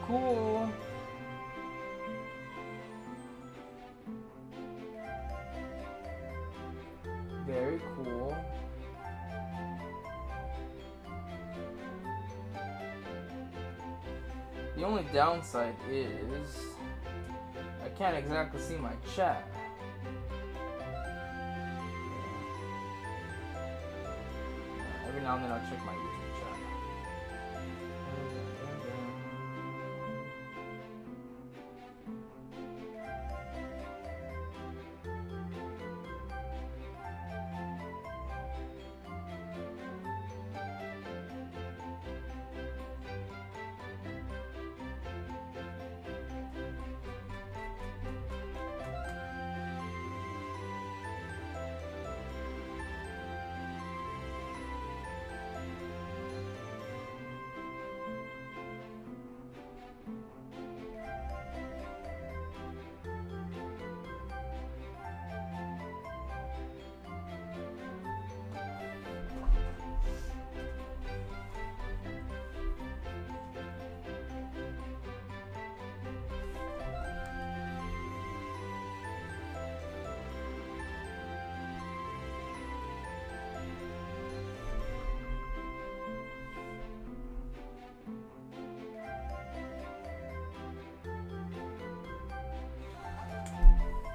cool. Very cool. The only downside is I can't exactly see my chat. Every now and then I'll check my YouTube chat.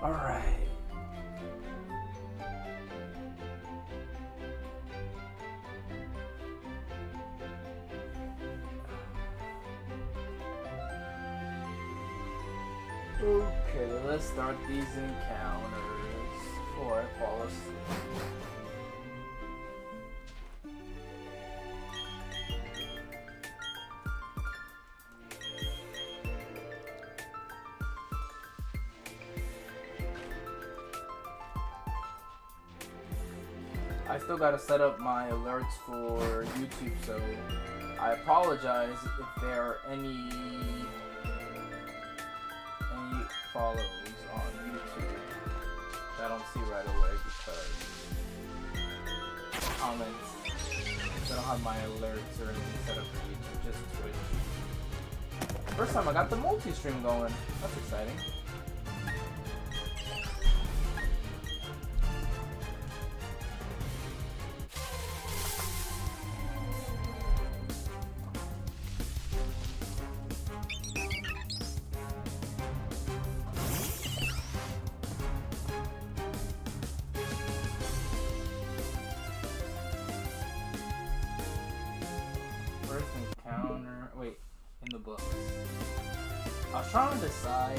All right. Okay, let's start these encounters before I fall asleep. I still gotta set up my alerts for YouTube, so I apologize if there are any follows on YouTube that I don't see right away because comments. I don't have my alerts or anything set up for YouTube, just Twitch. First time I got the multi-stream going. That's exciting. Trying to decide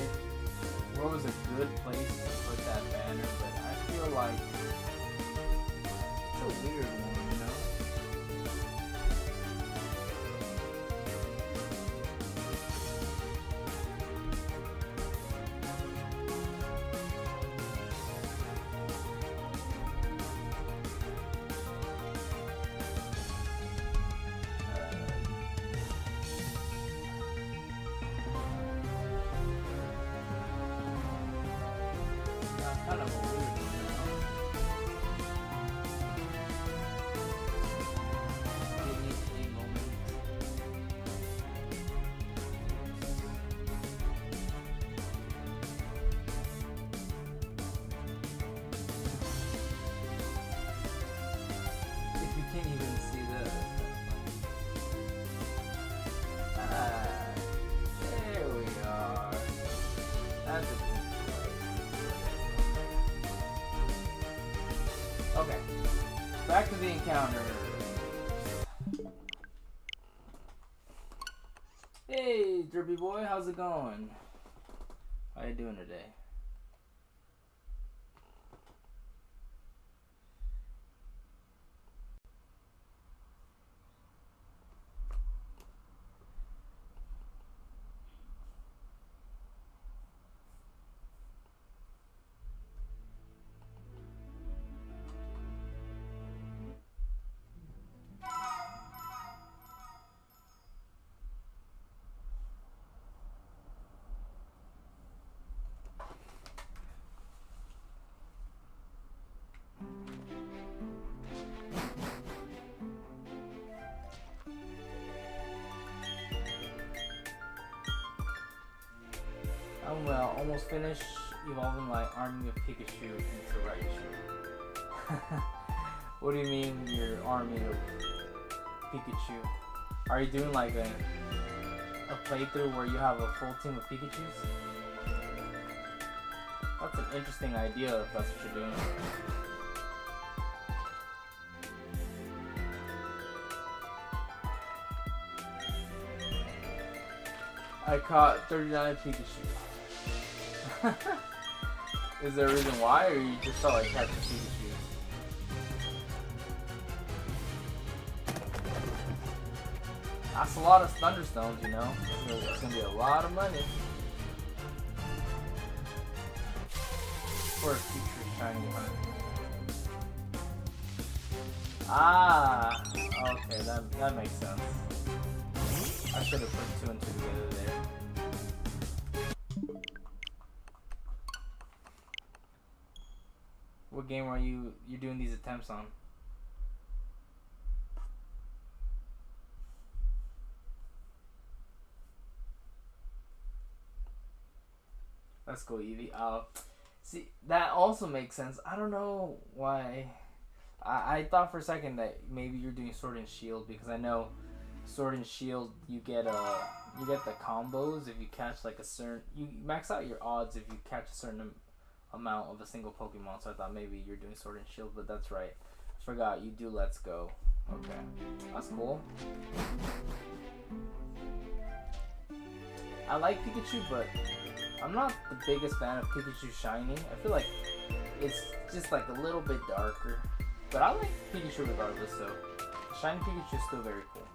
where was a good place to put that banner, but I feel like it's a weird one, you know? Kind of a weird one, you know? Give me a moment. If you can't even see this, there we are. That's a good place. Okay, back to the encounter. Hey, Derpy boy, how's it going? How you doing today? almost finish evolving my army of Pikachu into Raichu. What do you mean your army of Pikachu? Are you doing like a playthrough where you have a full team of Pikachus? That's an interesting idea if that's what you're doing. I caught 39 Pikachu. Is there a reason why, or you just felt like catching Pikachu? That's a lot of Thunderstones, you know? It's gonna be a lot of money. For a future shiny hunt. Ah! Okay, that makes sense. I should have put 2 and 2 together there. What game are you doing these attempts on? Let's go, Eevee. See, that also makes sense. I don't know why. I thought for a second that maybe you're doing Sword and Shield, because I know Sword and Shield you get the combos if you catch like a certain, you max out your odds if you catch a certain amount of a single Pokemon. So I thought maybe you're doing Sword and Shield, but that's right. I forgot you do Let's Go. Okay, that's cool. I like Pikachu, but I'm not the biggest fan of Pikachu Shiny. I feel like it's just like a little bit darker. But I like Pikachu regardless, so Shiny Pikachu is still very cool.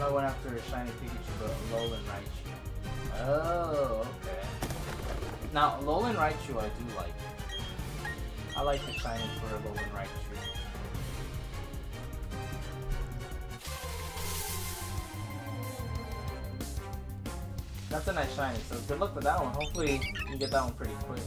I went after a Shiny Pikachu, but Alolan Raichu. Oh, okay. Now, Alolan Raichu I do like. I like the Shiny for Alolan Raichu. That's a nice Shiny, so good luck with that one. Hopefully, you get that one pretty quick.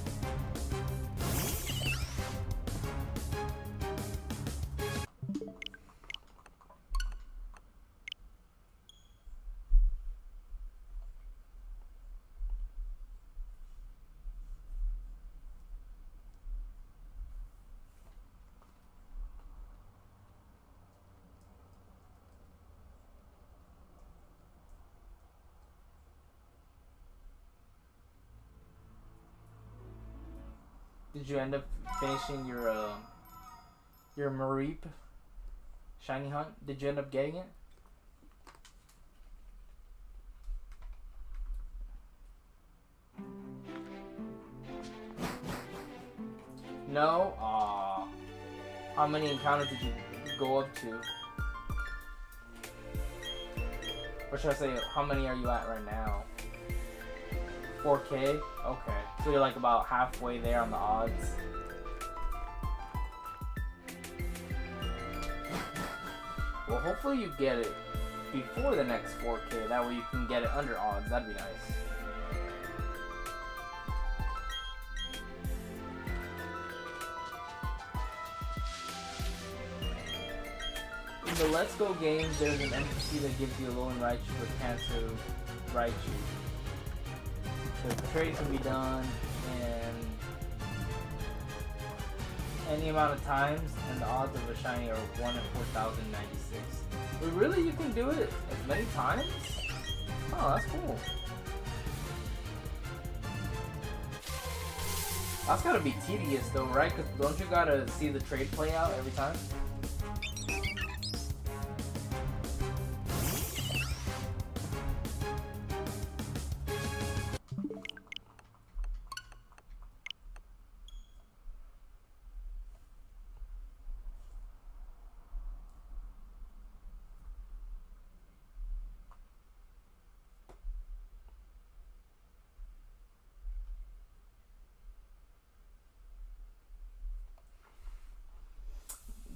Did you end up finishing your Mareep Shiny Hunt? Did you end up getting it? No? Aww. How many encounters did you go up to? Or should I say, how many are you at right now? 4K? Okay. So you're like about halfway there on the odds. Well, hopefully you get it before the next 4K. That way you can get it under odds. That'd be nice. In the Let's Go game, there's an NPC that gives you a Alolan Raichu but Kanto Raichu. The trade can be done in any amount of times, and the odds of a shiny are 1 in 4,096. But really, you can do it as many times? Oh, that's cool. That's gotta be tedious though, right? Because don't you gotta see the trade play out every time?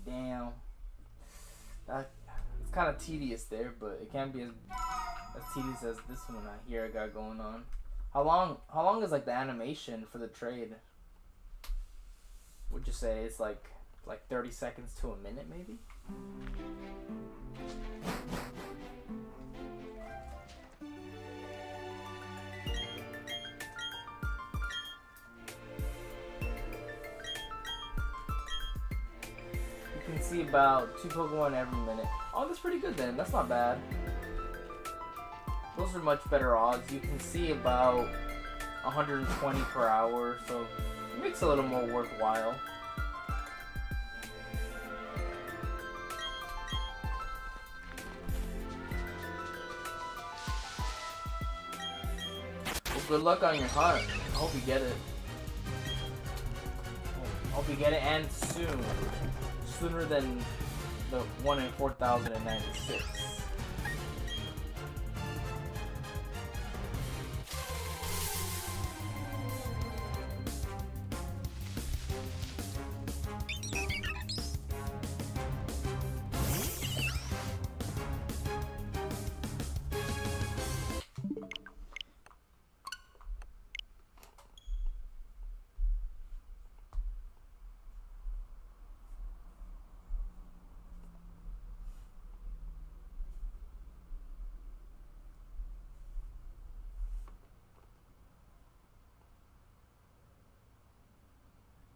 Damn. kind of tedious there, but it can't be as tedious as this one here I got going on. How long is like the animation for the trade? Would you say it's like 30 seconds to a minute maybe? You can see about 2 Pokemon every minute. Oh, that's pretty good then. That's not bad. Those are much better odds. You can see about 120 per hour, so it makes it a little more worthwhile. Well, good luck on your hunt. I hope you get it. I hope you get it, and soon. Sooner than the 1 in 4,096.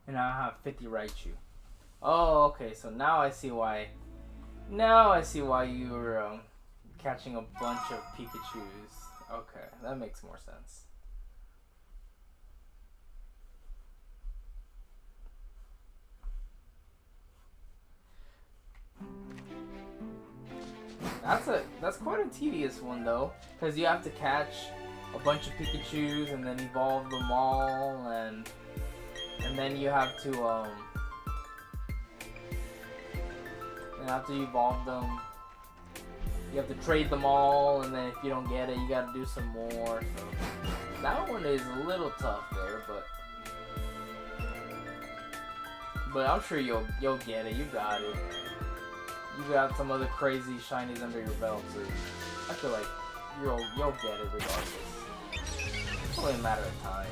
And I have 50 Raichu. Oh, okay. So now I see why. Now I see why you were catching a bunch of Pikachus. Okay, that makes more sense. That's quite a tedious one though, because you have to catch a bunch of Pikachus and then evolve them all, and then you have to evolve them. You have to trade them all, and then if you don't get it, you got to do some more. So that one is a little tough there, but I'm sure you'll get it. You got it. You got some other crazy shinies under your belt, so I feel like you'll get it regardless. It's only a matter of time.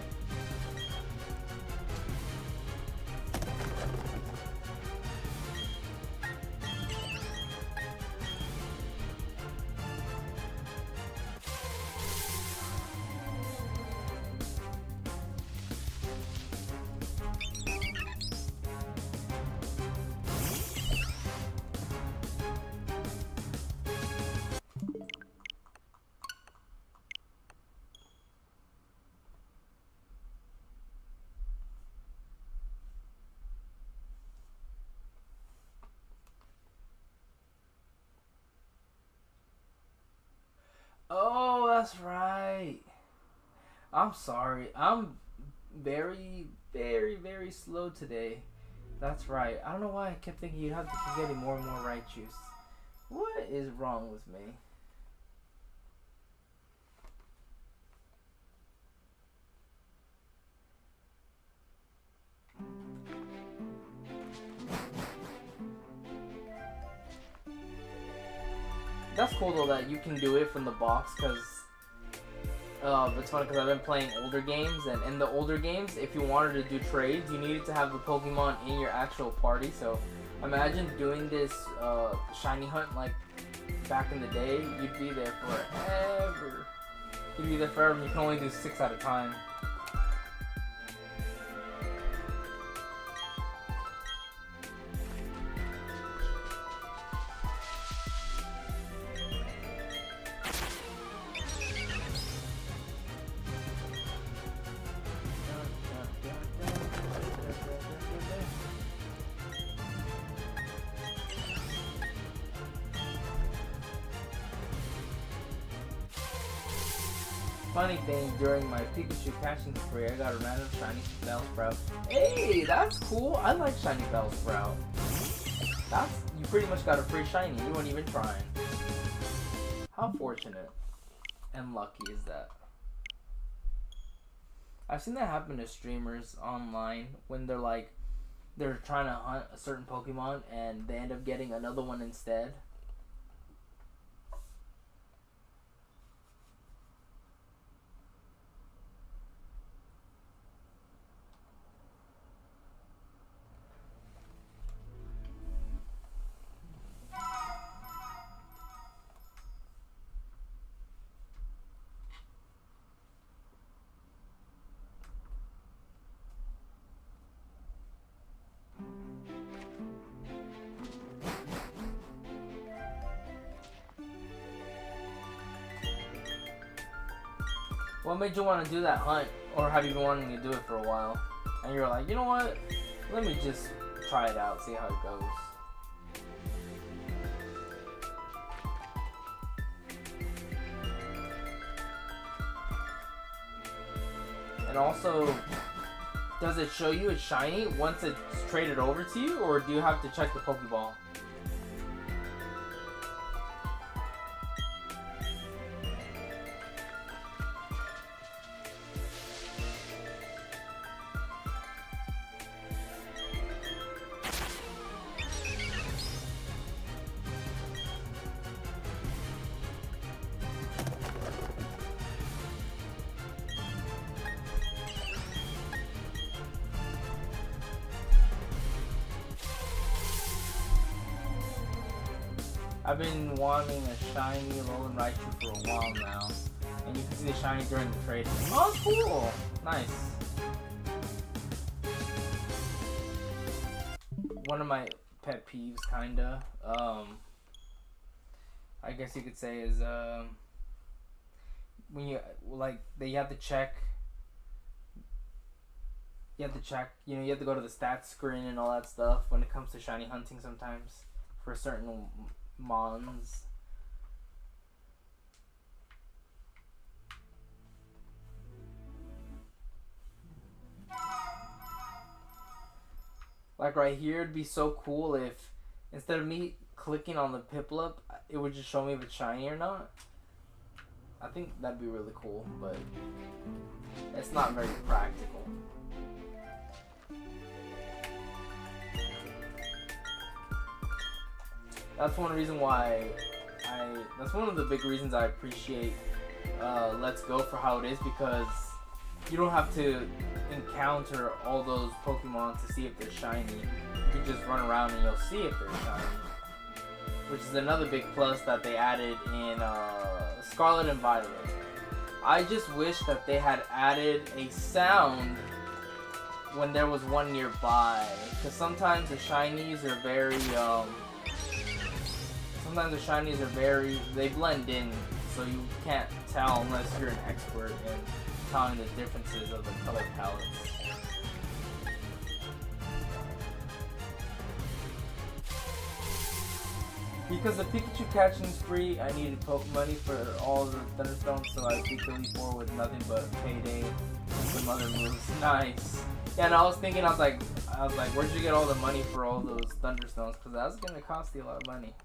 Oh, that's right. I'm sorry. I'm very, very, very slow today. That's right. I don't know why I kept thinking you'd have to keep getting more and more Raichus. What is wrong with me? That's cool though that you can do it from the box, because it's funny because I've been playing older games, and in the older games, if you wanted to do trades, you needed to have the Pokemon in your actual party. So imagine doing this shiny hunt like back in the day. You'd be there forever. You'd be there forever, and you can only do 6 at a time. Funny thing, during my Pikachu catching spree, I got a random shiny Bellsprout. Hey, that's cool. I like shiny Bellsprout. You pretty much got a free shiny. You weren't even trying. How fortunate and lucky is that? I've seen that happen to streamers online when they're trying to hunt a certain Pokemon and they end up getting another one instead. What made you want to do that hunt? Or have you been wanting to do it for a while? And you're like, you know what? Let me just try it out, see how it goes. And also, does it show you it's shiny once it's traded over to you? Or do you have to check the Pokeball? I've been wanting a shiny Alolan Raichu for a while now, and you can see the shiny during the trade. Oh, cool! Nice. One of my pet peeves, kinda, I guess you could say is, when you, like, you have to check, you know, you have to go to the stats screen and all that stuff when it comes to shiny hunting sometimes for certain Mons. Like right here, it'd be so cool if instead of me clicking on the Piplup, it would just show me if it's shiny or not. I think that'd be really cool, but it's not very practical. That's one reason why that's one of the big reasons I appreciate Let's Go for how it is, because you don't have to encounter all those Pokemon to see if they're shiny. You can just run around and you'll see if they're shiny. Which is another big plus that they added in Scarlet and Violet. I just wish that they had added a sound when there was one nearby. Because sometimes the shinies are very... they blend in, so you can't tell unless you're an expert in telling the differences of the color palettes. Because the Pikachu catching spree, I needed money for all the Thunderstones, so I beat the Elite Four with nothing but Payday and some other moves. Nice. Yeah, and I was thinking, I was like, where'd you get all the money for all those Thunderstones? Because that was gonna cost you a lot of money.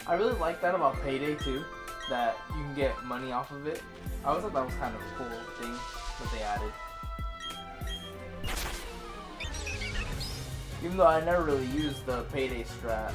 I really like that about Payday too, that you can get money off of it. I always thought that was kind of a cool thing that they added. Even though I never really used the Payday strat.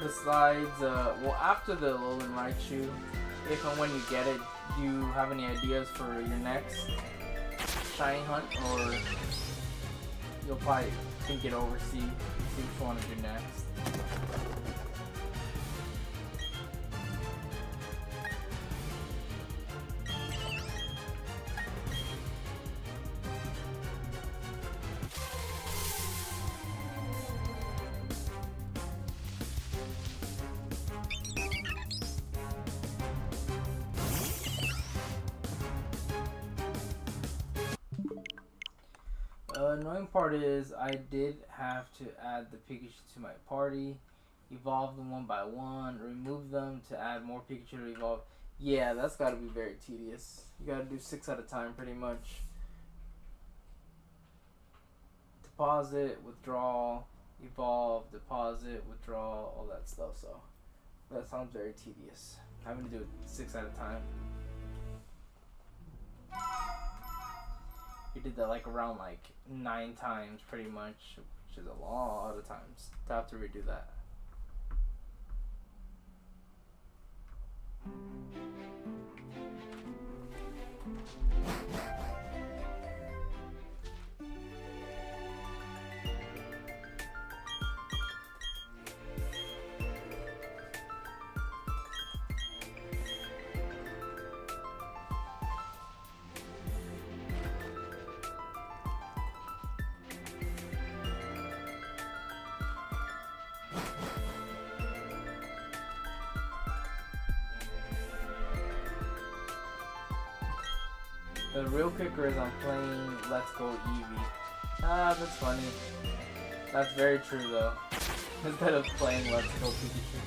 besides, well, after the Alolan Raichu, if and when you get it, do you have any ideas for your next shiny hunt, or you'll probably think it over, see which one to do next? Annoying part is I did have to add the Pikachu to my party, evolve them one by one, remove them to add more Pikachu to evolve. Yeah, that's got to be very tedious. You got to do 6 at a time pretty much. Deposit, withdraw, evolve, deposit, withdraw, all that stuff. So that sounds very tedious. Having to do it 6 at a time. We did that like around like 9 times pretty much, which is a lot of times to have to redo that. The real kicker is I'm playing Let's Go Eevee. Ah, that's funny. That's very true though. Instead of playing Let's Go Pikachu.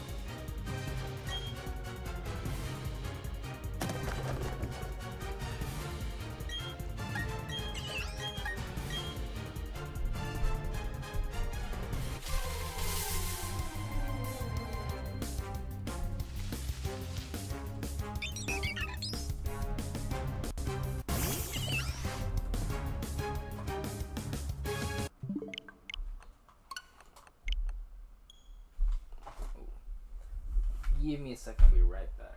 Give me a second, I'll be right back.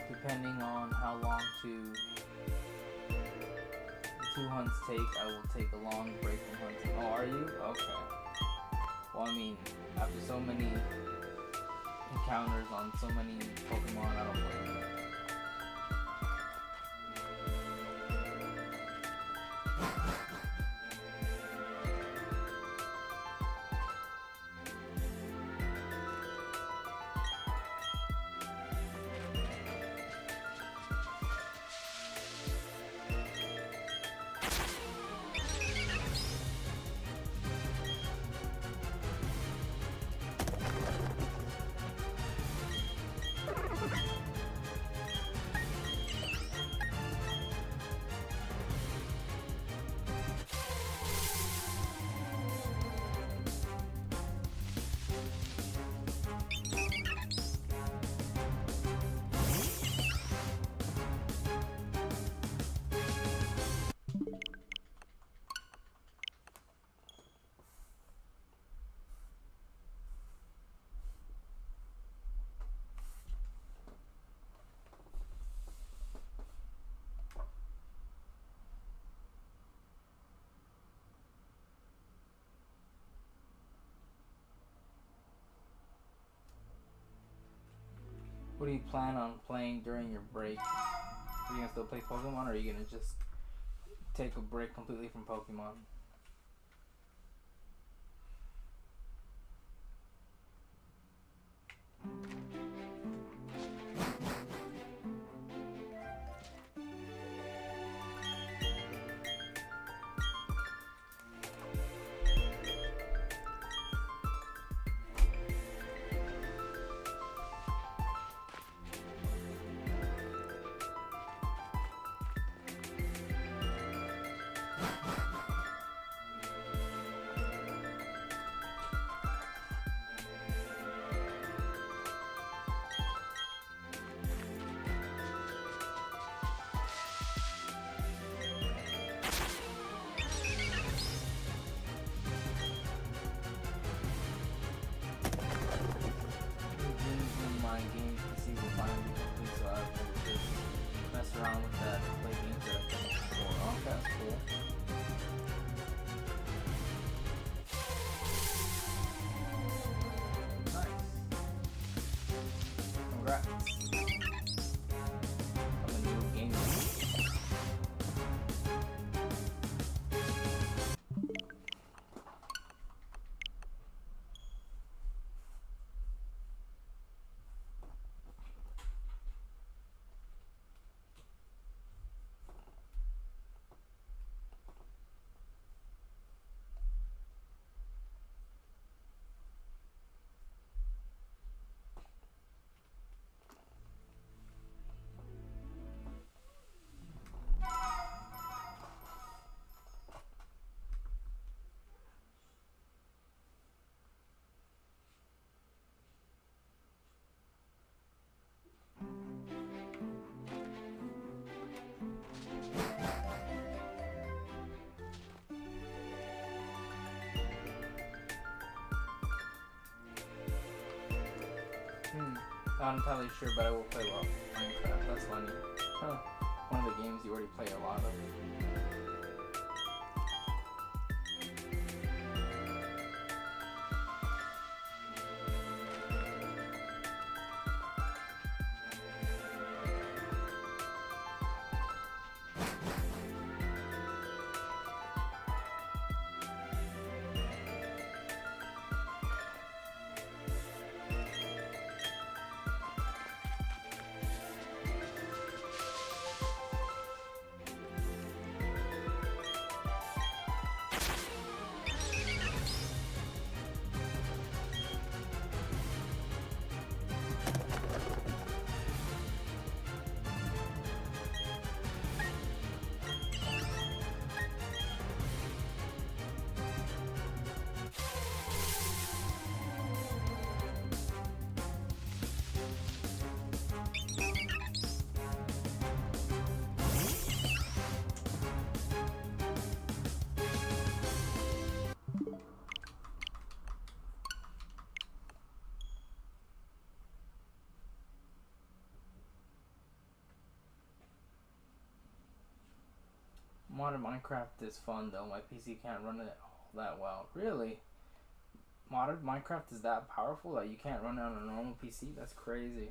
Depending on how long the 2 hunts take, I will take a long break from hunting. Oh, are you? Okay. Well, I mean, after so many encounters on so many Pokemon, I don't blame you. What do you plan on playing during your break? Are you gonna still play Pokemon, or are you gonna just take a break completely from Pokemon? My game PC will finally be complete, so I will just mess around with that and play games that I've done before. Oh, okay, that's cool. Nice. Congrats on the new game. Not entirely sure, but I will play Minecraft. That's funny. Huh. One of the games you already play a lot of. Modern Minecraft is fun though. My PC can't run it all that well. Really? Modern Minecraft is that powerful that you can't run it on a normal PC? That's crazy.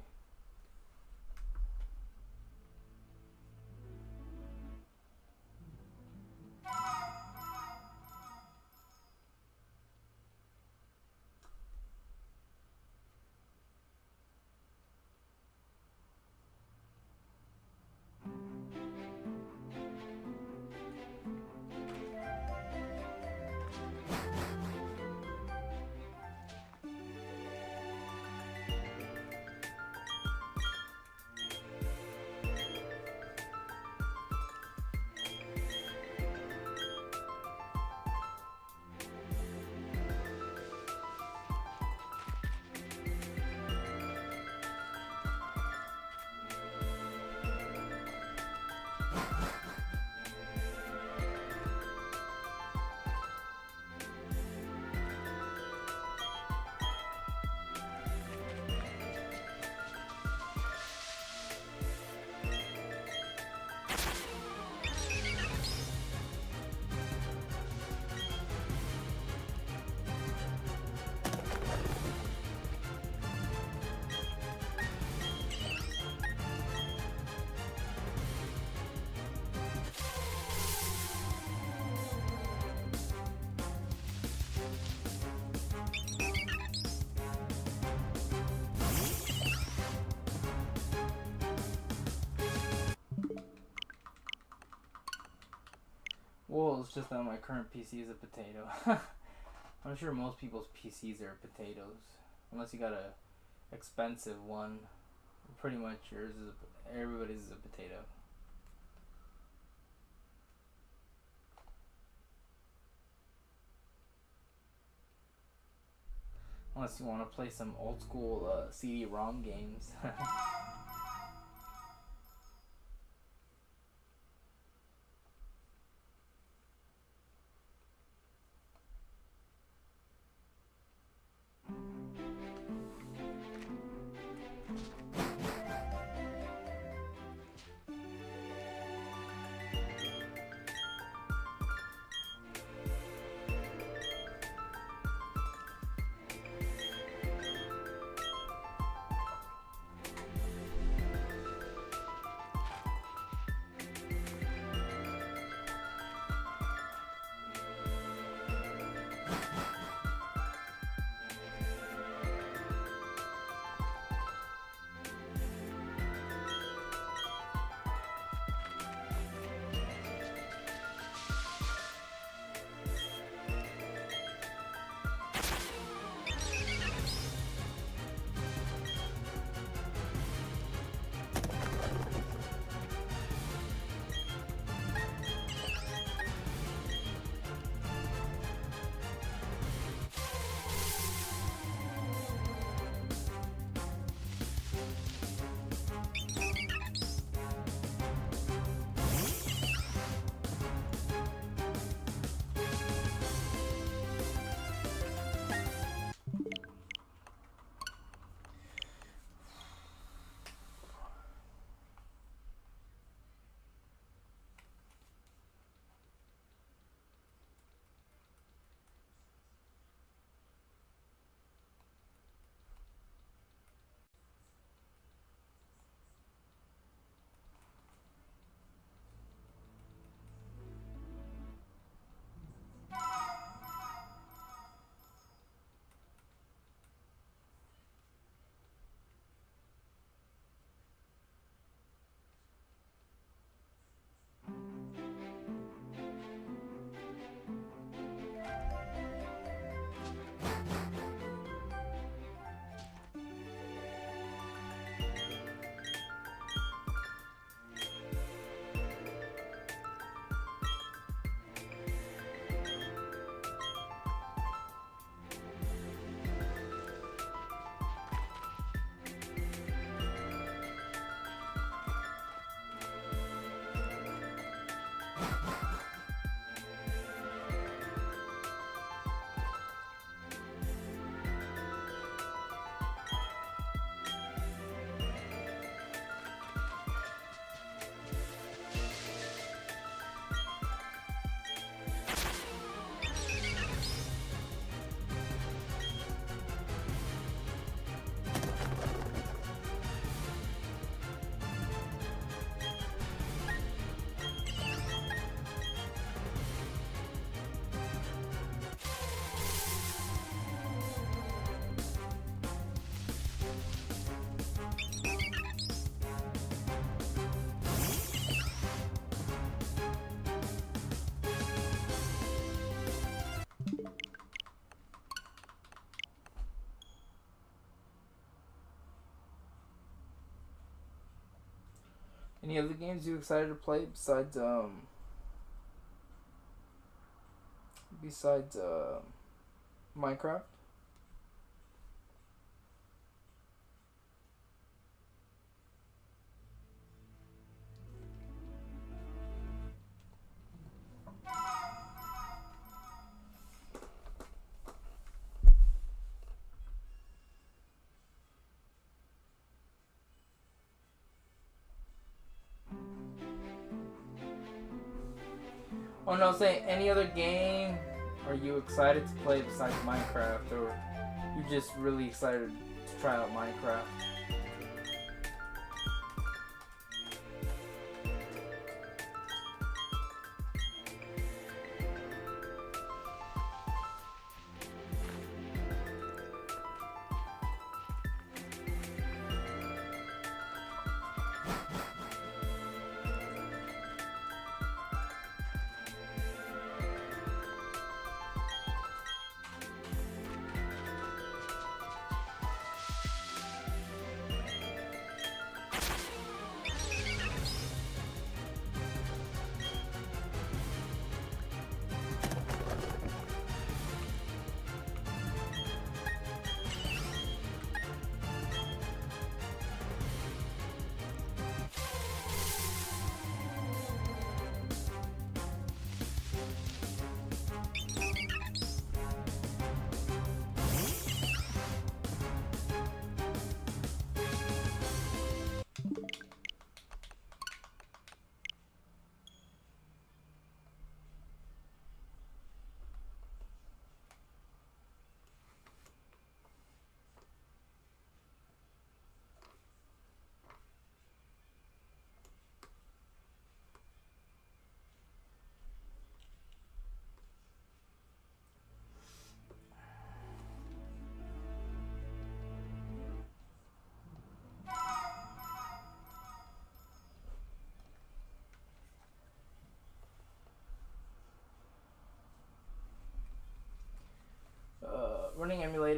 Well, it's just that my current PC is a potato. I'm sure most people's PCs are potatoes, unless you got a expensive one. Pretty much yours is everybody's is a potato. Unless you want to play some old school CD-ROM games. Any other games you excited to play besides Minecraft? Oh no, say any other game are you excited to play besides Minecraft, or you just really excited to try out Minecraft?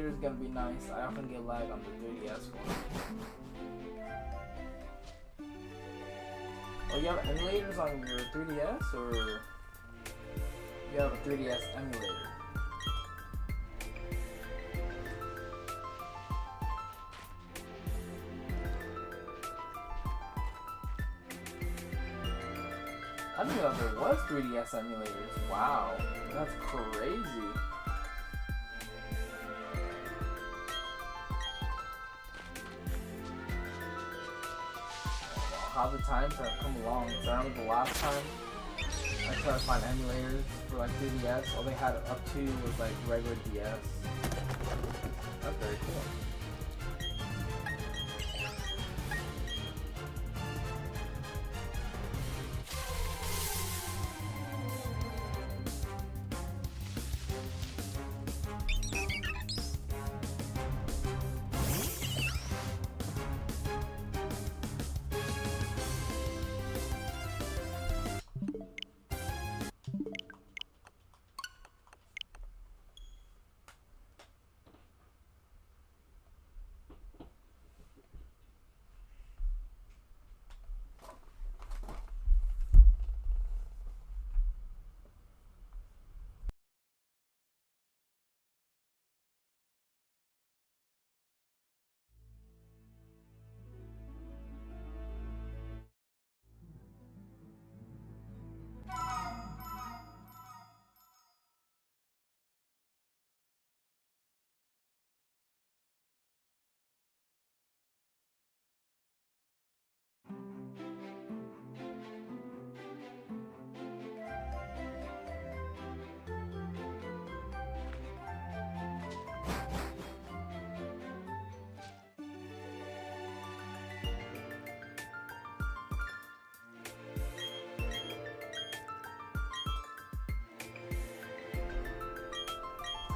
is gonna be nice. I often get lag on the 3DS one. Oh, you have emulators on your 3DS, or you have a 3DS emulator? I didn't know there was 3DS emulators. Wow, that's crazy. How the times have come along. So I remember the last time I tried to find emulators for like 3DS, all they had up to was like regular DS. That's very cool.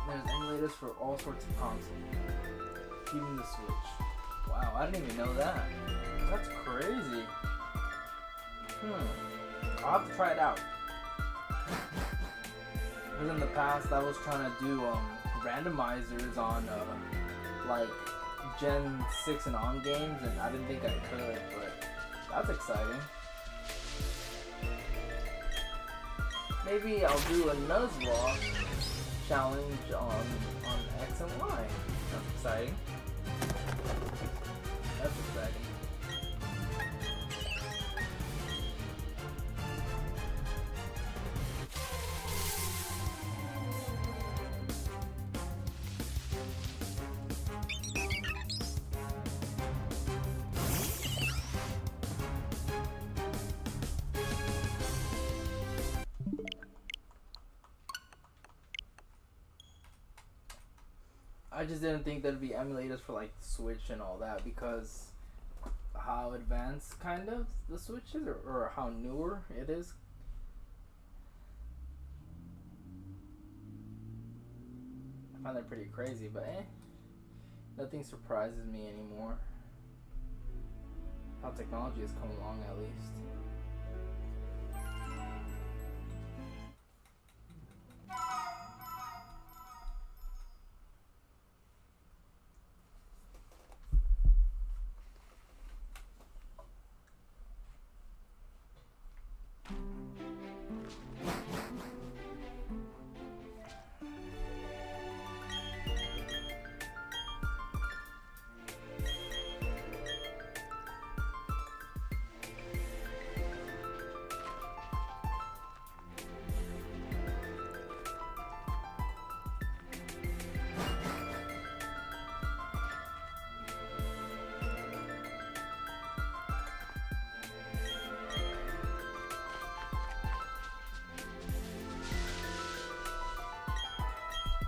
There's emulators for all sorts of consoles, even the Switch. Wow, I didn't even know that. That's crazy. I'll have to try it out. Because in the past, I was trying to do randomizers on like Gen 6 and on games, and I didn't think I could, but that's exciting. Maybe I'll do a Nuzlocke challenge on X and Y. That's exciting. That's exciting. I just didn't think there'd be emulators for like Switch and all that, because how advanced kind of the Switch is, or how newer it is. I find that pretty crazy, but nothing surprises me anymore. How technology has come along, at least.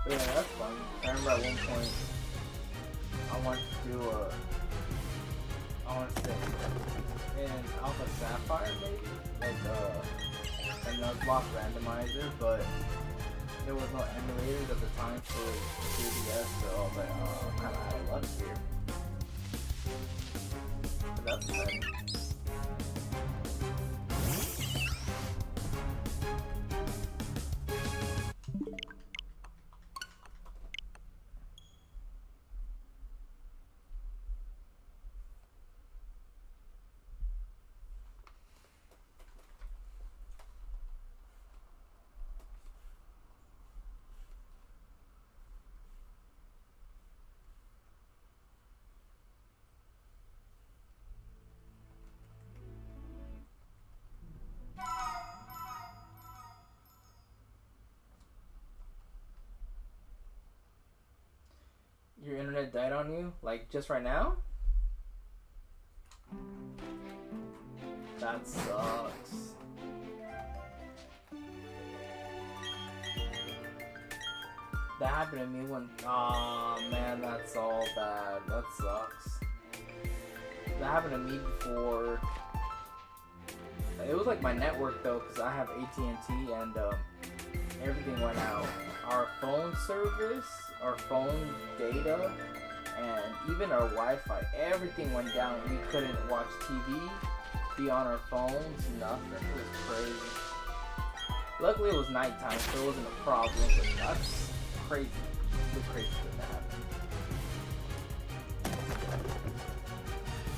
But yeah, that's fun. I remember at one point I wanted to do I want to say in Alpha Sapphire maybe, like a Nuzlocke randomizer, but there was no emulators at the time for the 3DS, so I was like, oh, I'm kind of out of luck here. But that's exciting. internet died on you, like just right now? That sucks. That happened to me when. Aw, man, that's all bad. That sucks. That happened to me before. It was like my network though, because I have AT&T, and everything went out. Our phone service, our phone data, and even our Wi-Fi, everything went down. We couldn't watch TV, be on our phones, nothing. It was crazy. Luckily it was nighttime, so it wasn't a problem, but that's crazy. It's crazy thing that happened.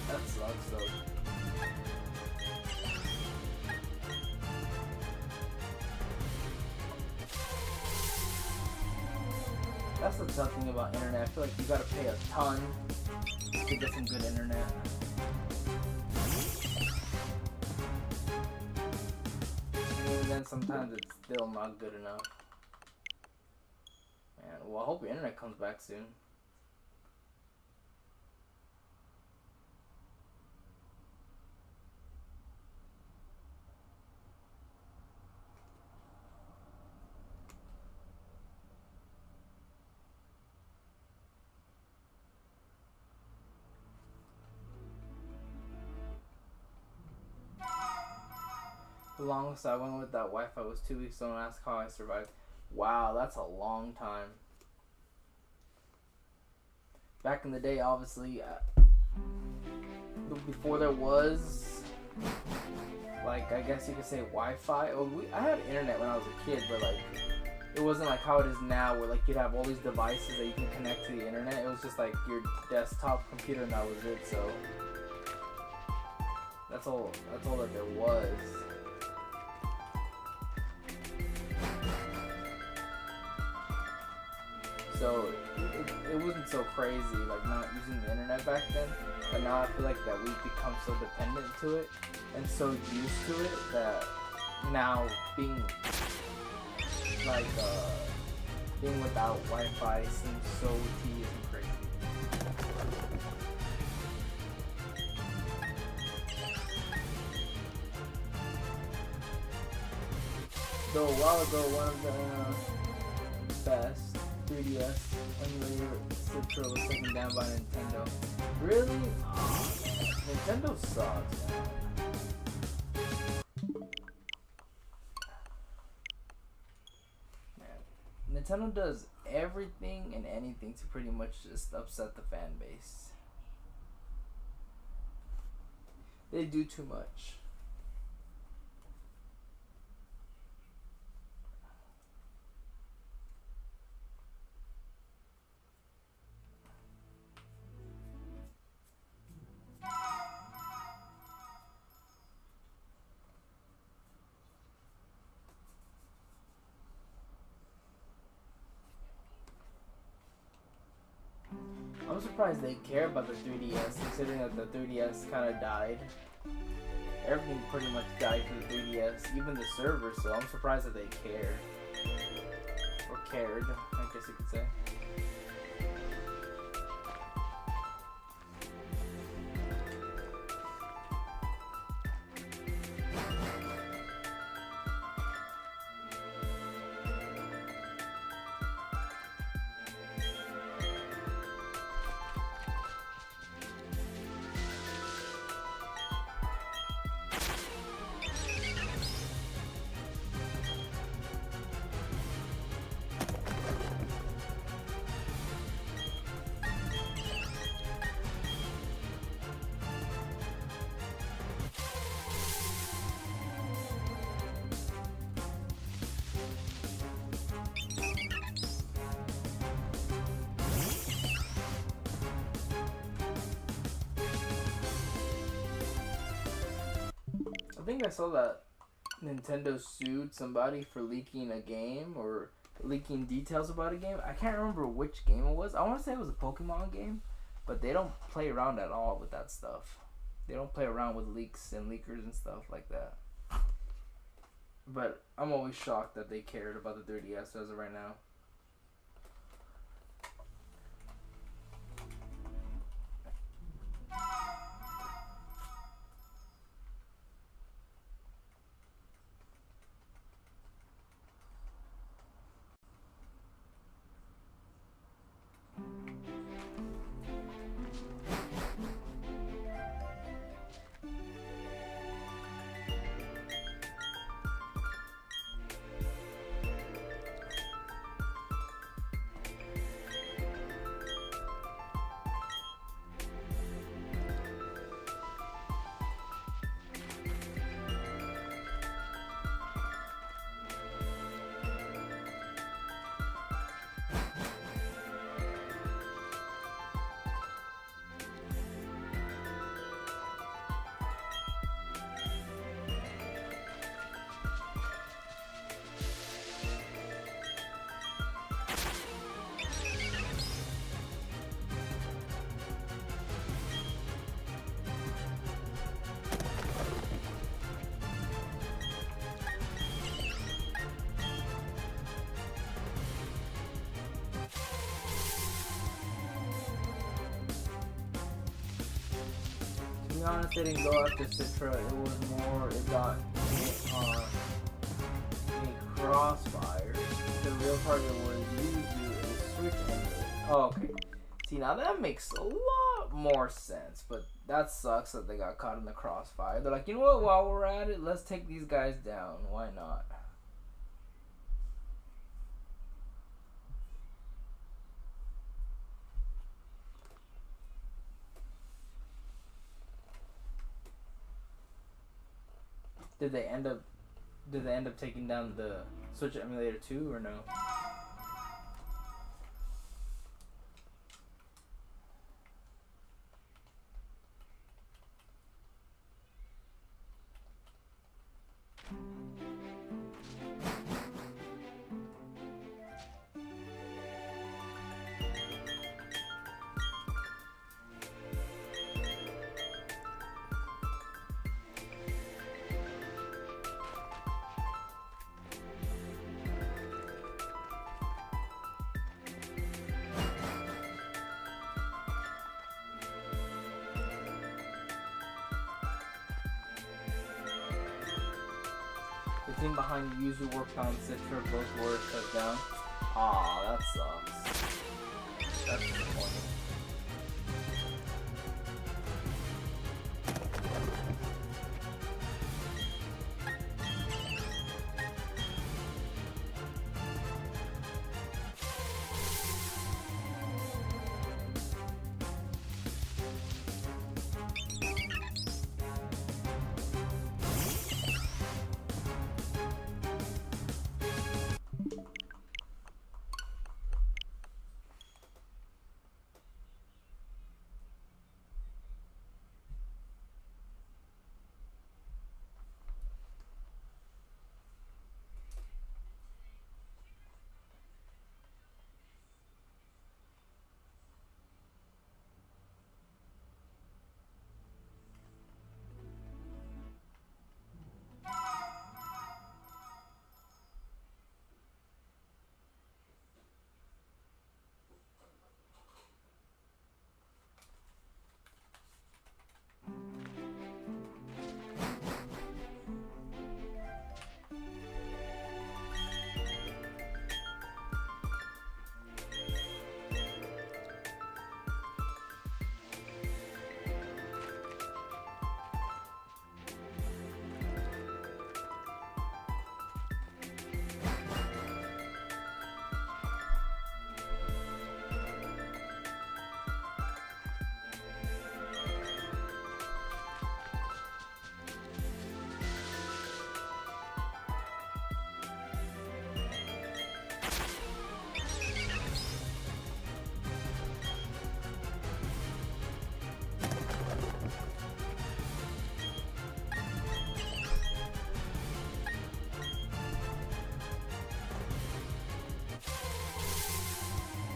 That sucks though. That's the tough thing about internet. I feel like you gotta pay a ton to get some good internet. And then sometimes it's still not good enough. Man, well, I hope your internet comes back soon. The longest I went with that Wi-Fi was 2 weeks. Don't ask how I survived. Wow, that's a long time. Back in the day, obviously, before there was, like, I guess you could say Wi-Fi. Well, I had internet when I was a kid, but like, it wasn't like how it is now, where like you'd have all these devices that you can connect to the internet. It was just like your desktop computer, and that was it. So that's all that there was. So it wasn't so crazy, like not using the internet back then. But now I feel like that we've become so dependent to it and so used to it that now being without Wi-Fi seems so tedious and crazy. So a while ago, one of the best 3DS emulator Citra was taken down by Nintendo. Really? Oh, Nintendo sucks, man. Nintendo does everything and anything to pretty much just upset the fan base. They do too much. I'm surprised they care about the 3DS, considering that the 3DS kind of died. Everything pretty much died for the 3DS, even the server, so I'm surprised that they care. Or cared, I guess you could say. I think I saw that Nintendo sued somebody for leaking a game or leaking details about a game. I can't remember which game it was. I want to say it was a Pokemon game, but they don't play around at all with that stuff. They don't play around with leaks and leakers and stuff like that. But I'm always shocked that they cared about the 3DS as of right now. be honest, they didn't go after Citra. It was more, it got hit on a Crossfire. The real target was Yuzu and Switch Emulator. Oh, okay. See, now that makes a lot more sense, but that sucks that they got caught in the Crossfire. They're like, you know what, while we're at it, let's take these guys down. Why not? Did they end up taking down the Switch Emulator too, or no? The team behind Yuzu worked on Citra, both were shut down. Aw, that sucks. That's disappointing.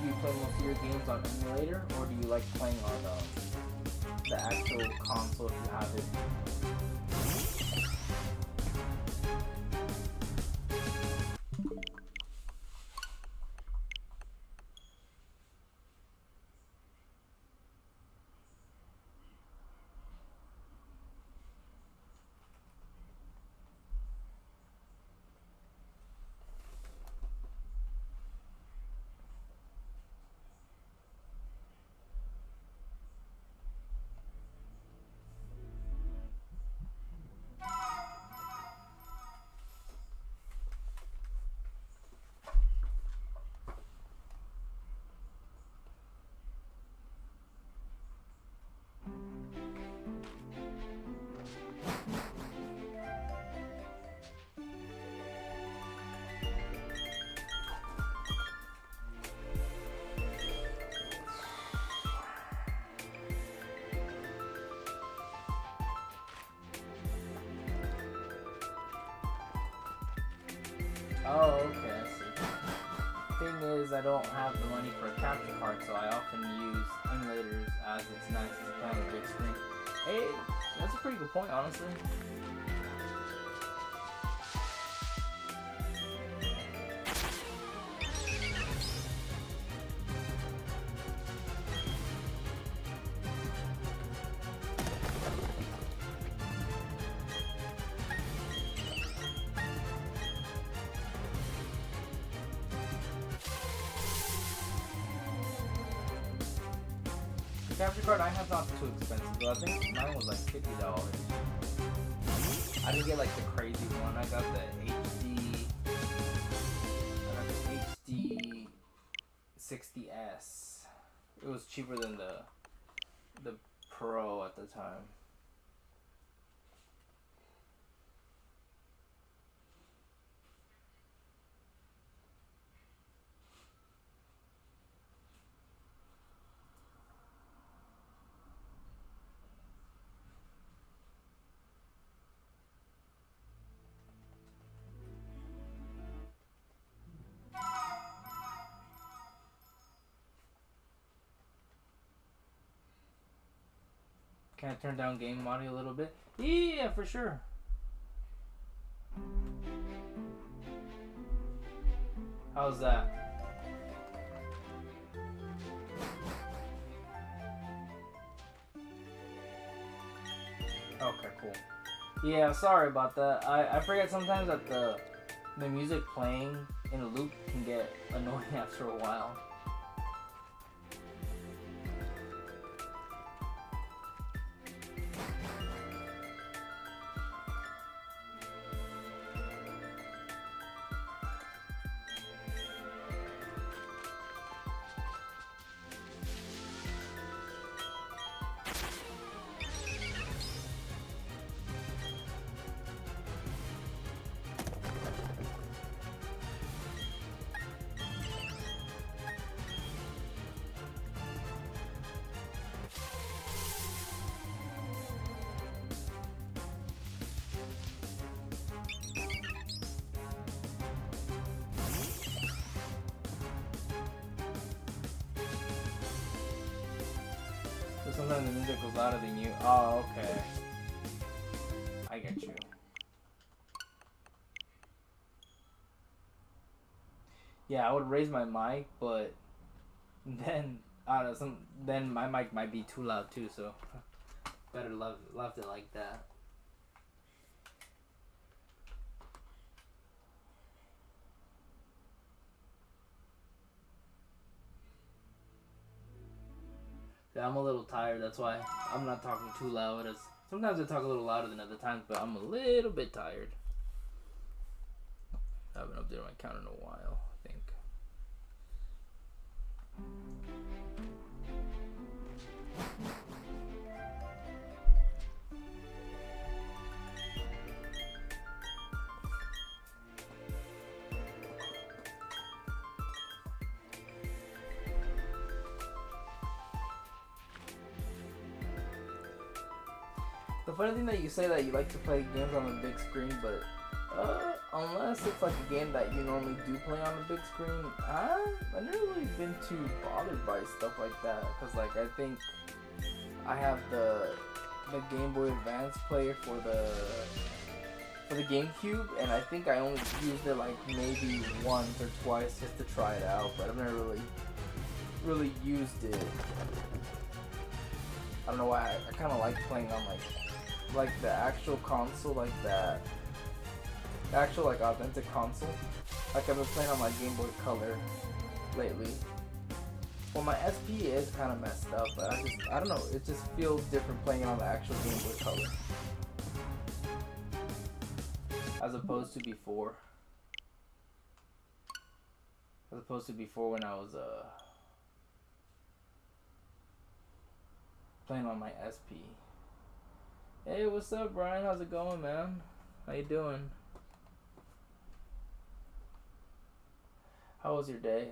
Do you play most of your games on emulator, or do you like playing on the actual console if you have it? Oh, okay, I see. Thing is, I don't have the money for a capture card, so I often use emulators as it's nice to have a big screen. Hey, that's a pretty good point, honestly. capture card I have not too expensive, though. I think mine was like $50. I didn't get like the crazy one. I got the HD 60S. It was cheaper than the Pro at the time. Can I turn down game audio a little bit? Yeah, for sure. How's that? Okay, cool. Yeah, sorry about that. I forget sometimes that the music playing in a loop can get annoying after a while. Sometimes the music goes louder than you. Oh, okay. I get you. Yeah, I would raise my mic, but then then my mic might be too loud too. So better left it like that. Yeah, I'm a little tired, that's why I'm not talking too loud. Sometimes I talk a little louder than other times, but I'm a little bit tired. I haven't updated my count in a while, I think. The funny thing that you say that you like to play games on the big screen, but unless it's like a game that you normally do play on the big screen, I've never really been too bothered by stuff like that. Cause like I think I have the Game Boy Advance player for the GameCube, and I think I only used it like maybe once or twice just to try it out, but I've never really used it. I don't know why. I kind of like playing on like the actual console, like that. The actual like authentic console. Like I've been playing on my Game Boy Color lately. Well, my SP is kind of messed up, but I don't know. It just feels different playing on the actual Game Boy Color as opposed to before. As opposed to before when I was playing on my SP. Hey, what's up, Brian? How's it going, man? How you doing? How was your day?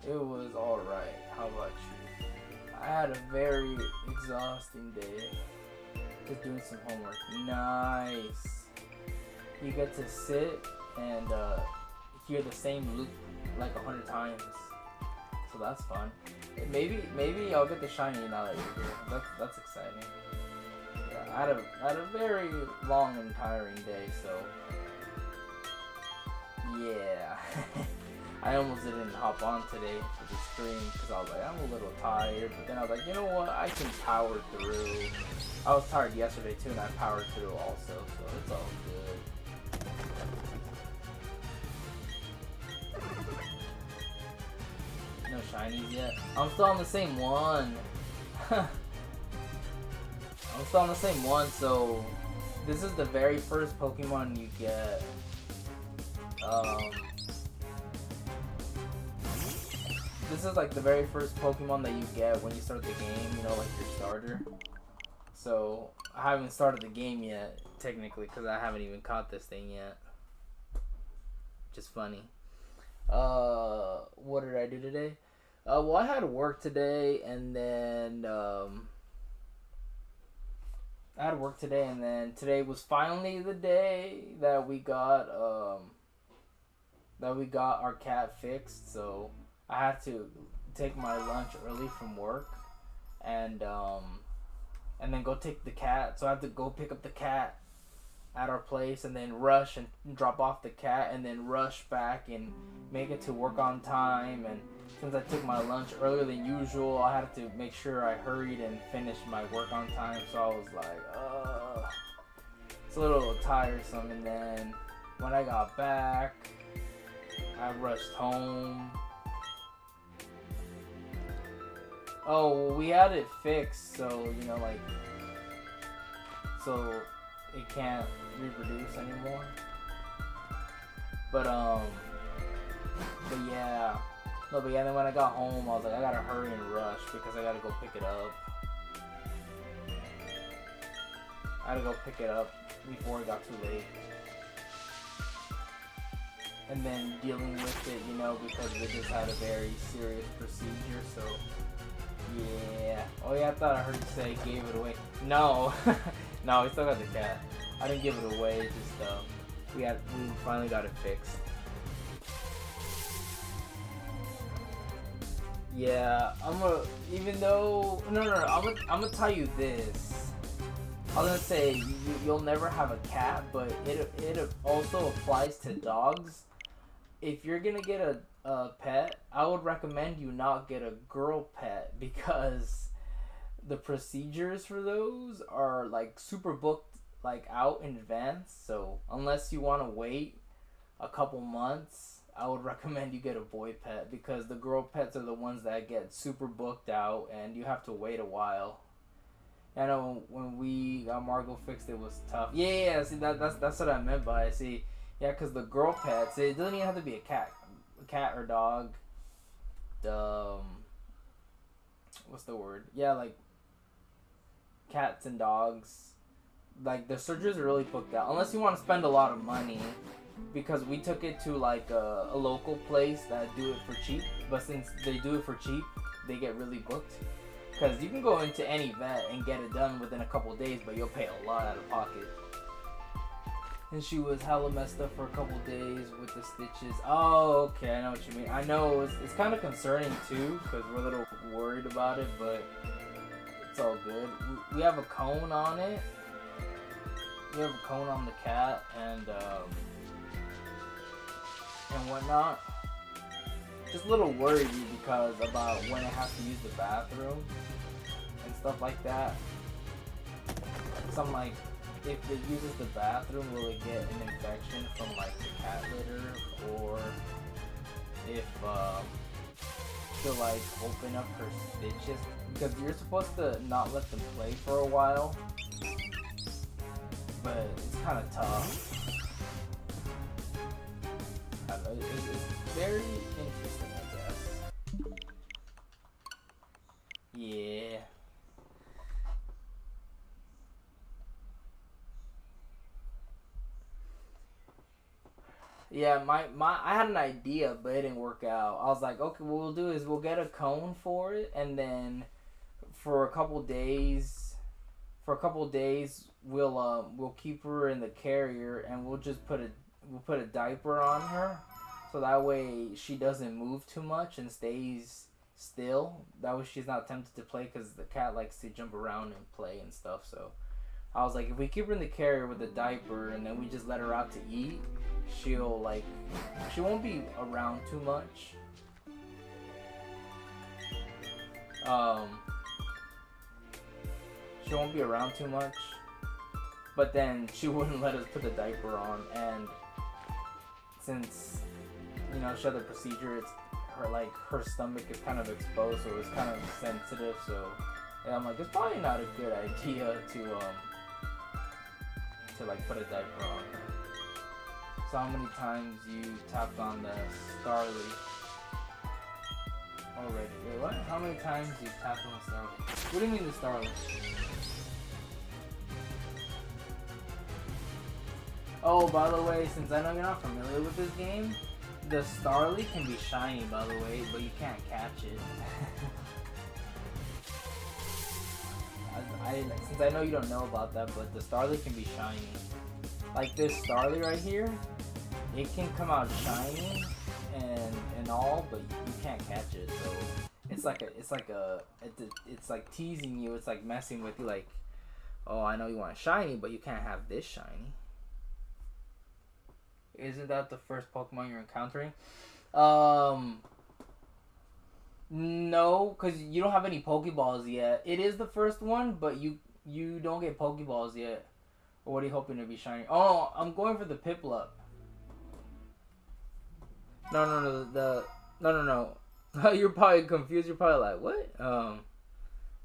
It was alright. How about you? I had a very exhausting day. Just doing some homework. Nice. You get to sit and hear the same loop like 100 times. So that's fun. Maybe I'll get the shiny now that you're here. That's exciting. Yeah, I had a very long and tiring day, so yeah. I almost didn't hop on today for the stream because I was like, I'm a little tired, but then I was like, you know what, I can power through. I was tired yesterday too, and I powered through also, so it's all good. No shinies yet. I'm still on the same one. I'm still on the same one, so this is the very first Pokemon you get. This is like the very first Pokemon that you get when you start the game, you know, like your starter. So, I haven't started the game yet, technically, because I haven't even caught this thing yet. Just funny. What did I do today? Well, I had work today, and then, today was finally the day that we got our cat fixed, so I had to take my lunch early from work, and then go take the cat. So I had to go pick up the cat at our place, and then rush and drop off the cat, and then rush back and make it to work on time. And since I took my lunch earlier than usual, I had to make sure I hurried and finished my work on time. So I was like, it's a little tiresome. And then when I got back, I rushed home. Oh, we had it fixed, so, you know, like, so it can't reproduce anymore. But yeah. No, but yeah, then when I got home, I was like, I gotta hurry and rush because I gotta go pick it up. I had to go pick it up before it got too late. And then dealing with it, you know, because they just had a very serious procedure, so yeah. Oh yeah, I thought I heard you say gave it away. No. No, we still got the cat. I didn't give it away, just we finally got it fixed. Yeah, I'm gonna tell you this. I was gonna say you'll never have a cat, but it also applies to dogs. If you're gonna get a pet, I would recommend you not get a girl pet because the procedures for those are like super booked, like out in advance. So unless you want to wait a couple months, I would recommend you get a boy pet because the girl pets are the ones that get super booked out and you have to wait a while. I know when we got Margot fixed, it was tough. Yeah. See, that's what I meant by see. Yeah, because the girl pets, it doesn't even have to be a cat or dog. What's the word? Yeah, like cats and dogs. Like the surgeries are really booked out unless you want to spend a lot of money. Because we took it to like a local place that do it for cheap, but since they do it for cheap, they get really booked. Because you can go into any vet and get it done within a couple of days, but you'll pay a lot out of pocket. And she was hella messed up for a couple days with the stitches. Oh, okay, I know what you mean. I know it's kind of concerning too, because we're a little worried about it, but it's all good. We have a cone on it. We have a cone on the cat and whatnot. Just a little worried because about when it has to use the bathroom and stuff like that. So I'm like, if it uses the bathroom, will it get an infection from like the cat litter, or if she'll like open up her stitches? Because you're supposed to not let them play for a while, but it's kind of tough. I don't know, it's very interesting, I guess. Yeah. Yeah, I had an idea, but it didn't work out. I was like, okay, what we'll do is we'll get a cone for it, and then for a couple days, we'll keep her in the carrier, and we'll put a diaper on her, so that way she doesn't move too much and stays still. That way she's not tempted to play, because the cat likes to jump around and play and stuff. So I was like, if we keep her in the carrier with a diaper and then we just let her out to eat, she'll like, she won't be around too much. She won't be around too much. But then she wouldn't let us put the diaper on, and since, you know, she had the procedure, it's her stomach is kind of exposed, so it's kind of sensitive. So yeah, I'm like, it's probably not a good idea to like put a diaper on her. So how many times you tapped on the Starly already? Wait, what? How many times you tapped on the Starly? What do you mean the Starly? Oh, by the way, since I know you're not familiar with this game, the Starly can be shiny, by the way, but you can't catch it. Since I know you don't know about that, but the Starly can be shiny. Like this Starly right here, it can come out shiny and all, but you can't catch it. So it's like teasing you. It's like messing with you. Like, oh, I know you want shiny, but you can't have this shiny. Isn't that the first Pokemon you're encountering? No, because you don't have any Pokeballs yet. It is the first one, but you don't get Pokeballs yet. Or what are you hoping to be shiny? Oh, I'm going for the Piplup. No. You're probably confused. You're probably like, what?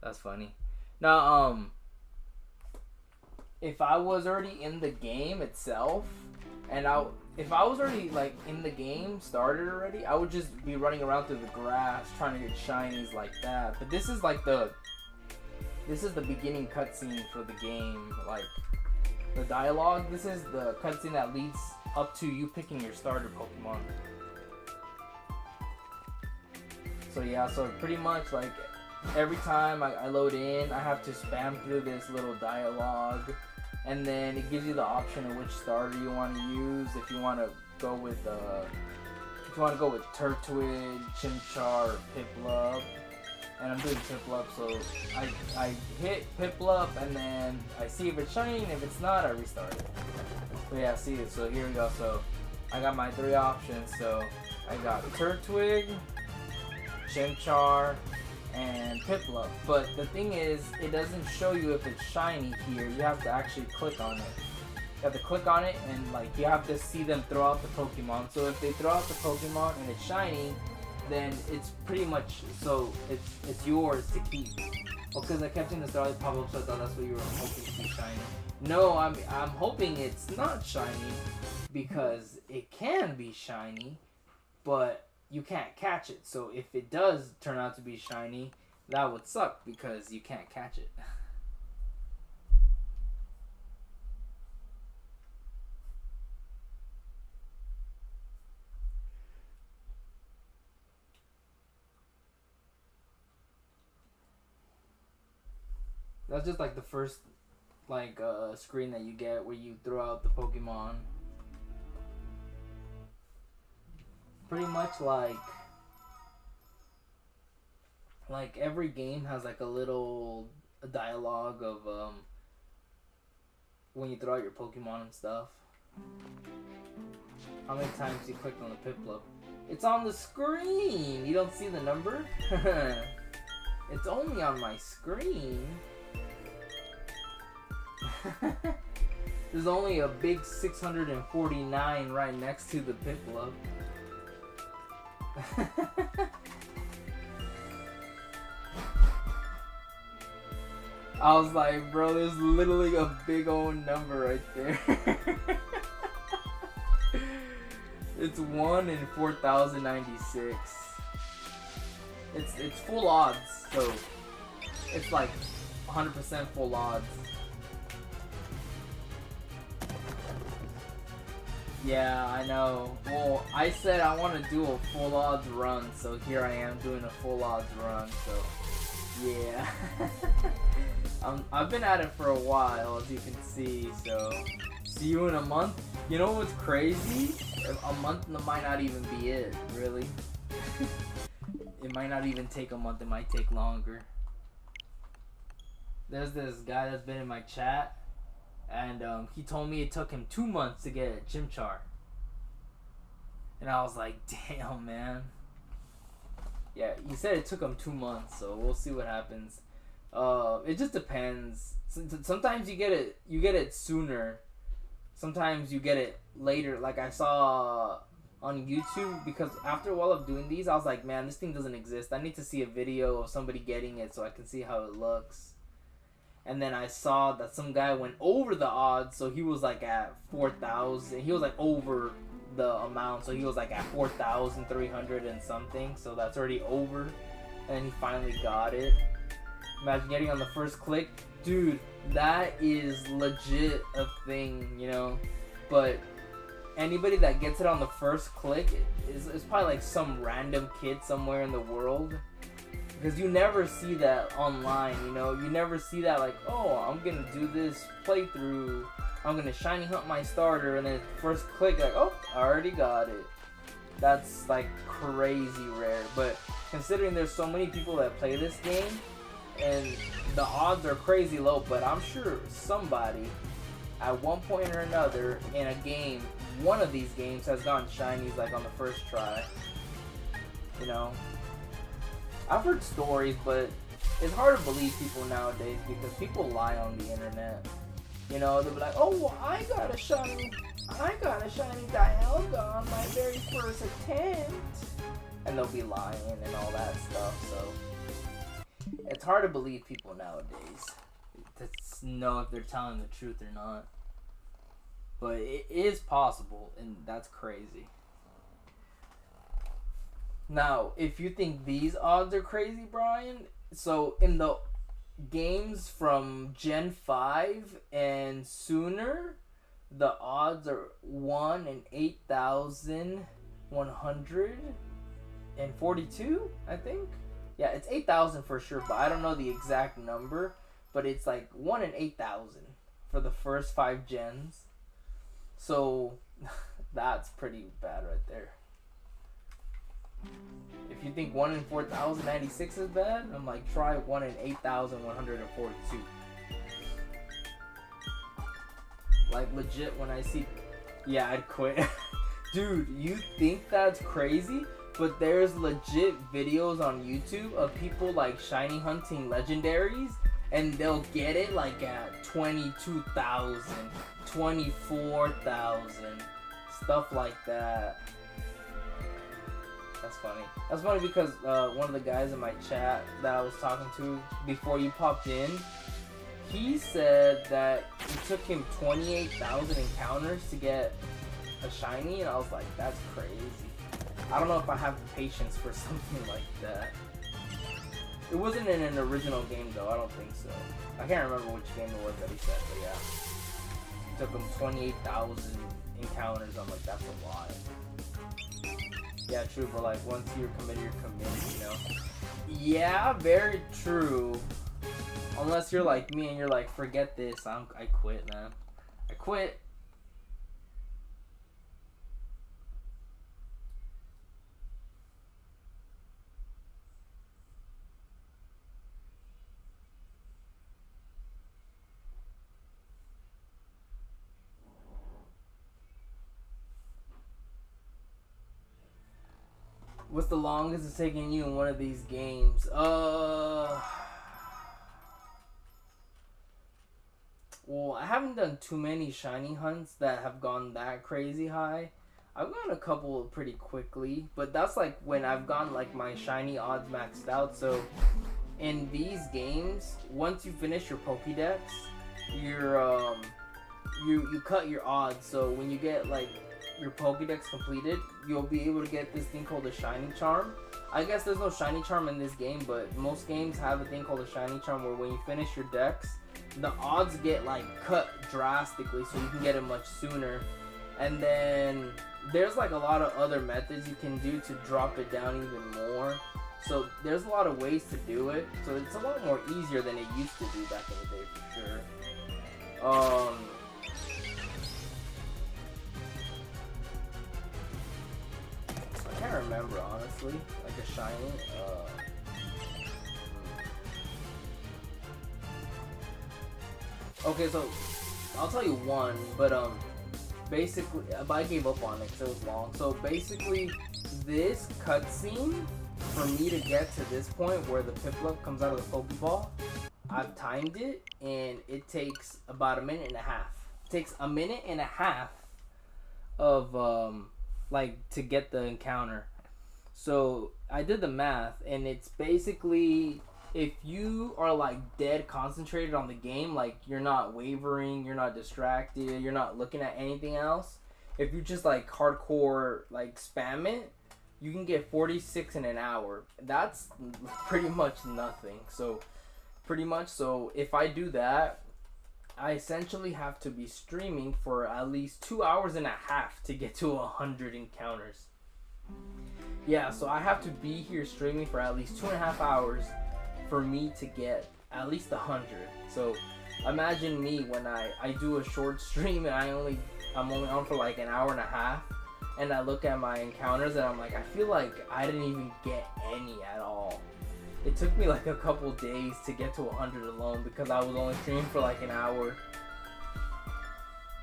That's funny. Now, if I was already in the game itself, and if I was already like in the game, started already, I would just be running around through the grass trying to get shinies like that. But this is like the beginning cutscene for the game, like the dialogue. This is the cutscene that leads up to you picking your starter Pokemon. So yeah, so pretty much like every time I load in, I have to spam through this little dialogue. And then it gives you the option of which starter you want to use. If you want to go with Turtwig, Chimchar, or Piplup. And I'm doing Piplup, so I hit Piplup and then I see if it's shiny, and if it's not, I restart it. So yeah, see it. So here we go. So I got my 3 options. So I got Turtwig, Chimchar, and Piplup. But the thing is, it doesn't show you if it's shiny here. You have to actually click on it. You have to click on it, and like you have to see them throw out the Pokemon. So if they throw out the Pokemon and it's shiny, then it's pretty much, so it's yours to keep. Well, because I kept seeing the Starlight pop up, so I thought that's what you were hoping to be shiny. No, I'm hoping it's not shiny, because it can be shiny, but you can't catch it. So if it does turn out to be shiny, that would suck because you can't catch it. That's just like the first screen that you get where you throw out the Pokemon. Pretty much like every game has like a little dialogue of when you throw out your Pokemon and stuff. How many times you clicked on the Piplup? It's on the screen! You don't see the number? It's only on my screen. There's only a big 649 right next to the Piplup. I was like, bro, there's literally a big old number right there. It's 1 in 4,096. It's full odds, so it's like 100% full odds. Yeah, I know. Well, I said I want to do a full odds run, so here I am doing a full odds run, so yeah. I've been at it for a while, as you can see, so see you in a month. You know what's crazy? A month might not even be it, really. It might not even take a month, it might take longer. There's this guy that's been in my chat. and he told me it took him 2 months to get a Chimchar. And I was like, damn, man. Yeah, he said it took him 2 months, so we'll see what happens. It just depends. Sometimes you get it sooner. Sometimes you get it later. Like I saw on YouTube, because after a while of doing these, I was like, man, this thing doesn't exist. I need to see a video of somebody getting it so I can see how it looks. And then I saw that some guy went over the odds, so he was like at 4,000. He was like over the amount, so he was like at 4,300 and something. So that's already over. And then he finally got it. Imagine getting on the first click. Dude, that is legit a thing, you know? But anybody that gets it on the first click is probably like some random kid somewhere in the world. Because you never see that online, you know? You never see that like, oh, I'm going to do this playthrough. I'm going to shiny hunt my starter. And then first click, like, oh, I already got it. That's like crazy rare. But considering there's so many people that play this game, and the odds are crazy low, but I'm sure somebody at one point or another in a game, one of these games has gotten shinies like on the first try. You know? I've heard stories, but it's hard to believe people nowadays because people lie on the internet. You know, they'll be like, oh, well, I got a shiny Dialga on my very first attempt. And they'll be lying and all that stuff, so it's hard to believe people nowadays to know if they're telling the truth or not. But it is possible, and that's crazy. Now, if you think these odds are crazy, Brian, so in the games from Gen 5 and sooner, the odds are 1 in 8,142, I think. Yeah, it's 8,000 for sure, but I don't know the exact number. But it's like 1 in 8,000 for the first 5 gens. So that's pretty bad right there. If you think 1 in 4,096 is bad, I'm like, try 1 in 8,142. Like legit, when I see, yeah, I'd quit. Dude, you think that's crazy? But there's legit videos on YouTube of people like shiny hunting legendaries, and they'll get it like at 22,000, 24,000, stuff like that. That's funny. That's funny because one of the guys in my chat that I was talking to before you popped in, he said that it took him 28,000 encounters to get a shiny, and I was like, that's crazy. I don't know if I have the patience for something like that. It wasn't in an original game though, I don't think so. I can't remember which game it was that he said, but yeah. It took him 28,000 encounters. I'm like, that's a lot. Yeah, true, but like once you're committed, you're committed, you know? Yeah, very true. Unless you're like me and you're like, forget this, I quit, man. I quit. What's the longest it's taken you in one of these games? Well, I haven't done too many shiny hunts that have gone that crazy high. I've gone a couple pretty quickly, but that's like when I've gone like my shiny odds maxed out. So in these games, once you finish your Pokédex, you cut your odds. So when you get like your Pokédex completed, you'll be able to get this thing called a shiny charm. I guess there's no shiny charm in this game, but most games have a thing called a shiny charm where when you finish your dex, the odds get like cut drastically so you can get it much sooner. And then there's like a lot of other methods you can do to drop it down even more. So there's a lot of ways to do it. So it's a lot more easier than it used to be back in the day for sure. I can't remember honestly, like a shiny. Okay, so I'll tell you one, but basically, but I gave up on it because it was long. So basically, this cutscene for me to get to this point where the Piplup comes out of the Pokeball, I've timed it, and it takes about a minute and a half. It takes a minute and a half of like to get the encounter. So I did the math, and it's basically if you are like dead concentrated on the game, like you're not wavering, you're not distracted, you're not looking at anything else. If you just like hardcore like spam it, you can get 46 in an hour. That's pretty much nothing. So pretty much so if I do that, I essentially have to be streaming for at least 2 hours and a half to get to 100 encounters. Yeah, so I have to be here streaming for at least 2.5 hours for me to get at least 100. So imagine me when I do a short stream and I'm only on for like an hour and a half, and I look at my encounters and I'm like, I feel like I didn't even get any at all. It took me like a couple days to get to 100 alone because I was only streaming for like an hour.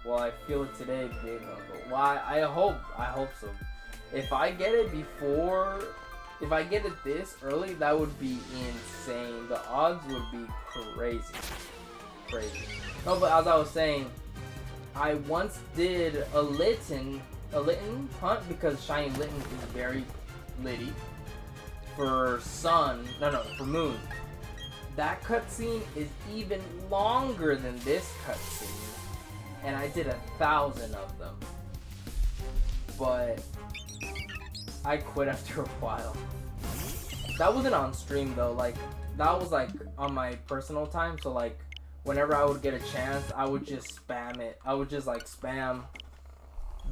Well, I feel it today, big uncle. Why? I hope so. If I get it this early, that would be insane. The odds would be crazy. No, but as I was saying, I once did a Litten hunt because Shiny Litten is very litty. For for Moon. That cutscene is even longer than this cutscene, and I did 1,000 of them. But I quit after a while. That wasn't on stream though. Like that was like on my personal time. So like whenever I would get a chance, I would just spam it. I would just like spam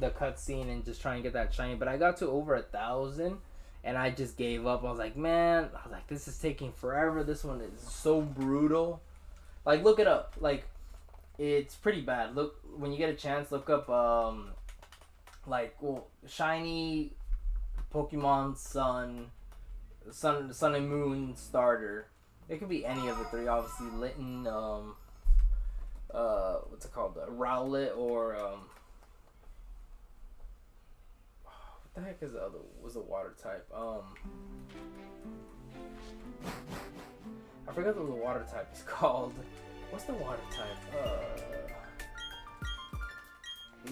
the cutscene and just try and get that shiny. But I got to over 1,000. And I just gave up. I was like, this is taking forever. This one is so brutal. Like, look it up. Like, it's pretty bad. Look, when you get a chance, look up, shiny Pokemon Sun and Moon starter. It could be any of the three, obviously. Litten, what's it called? Rowlet or, what the heck is was the water type? I forgot what the water type is called. What's the water type?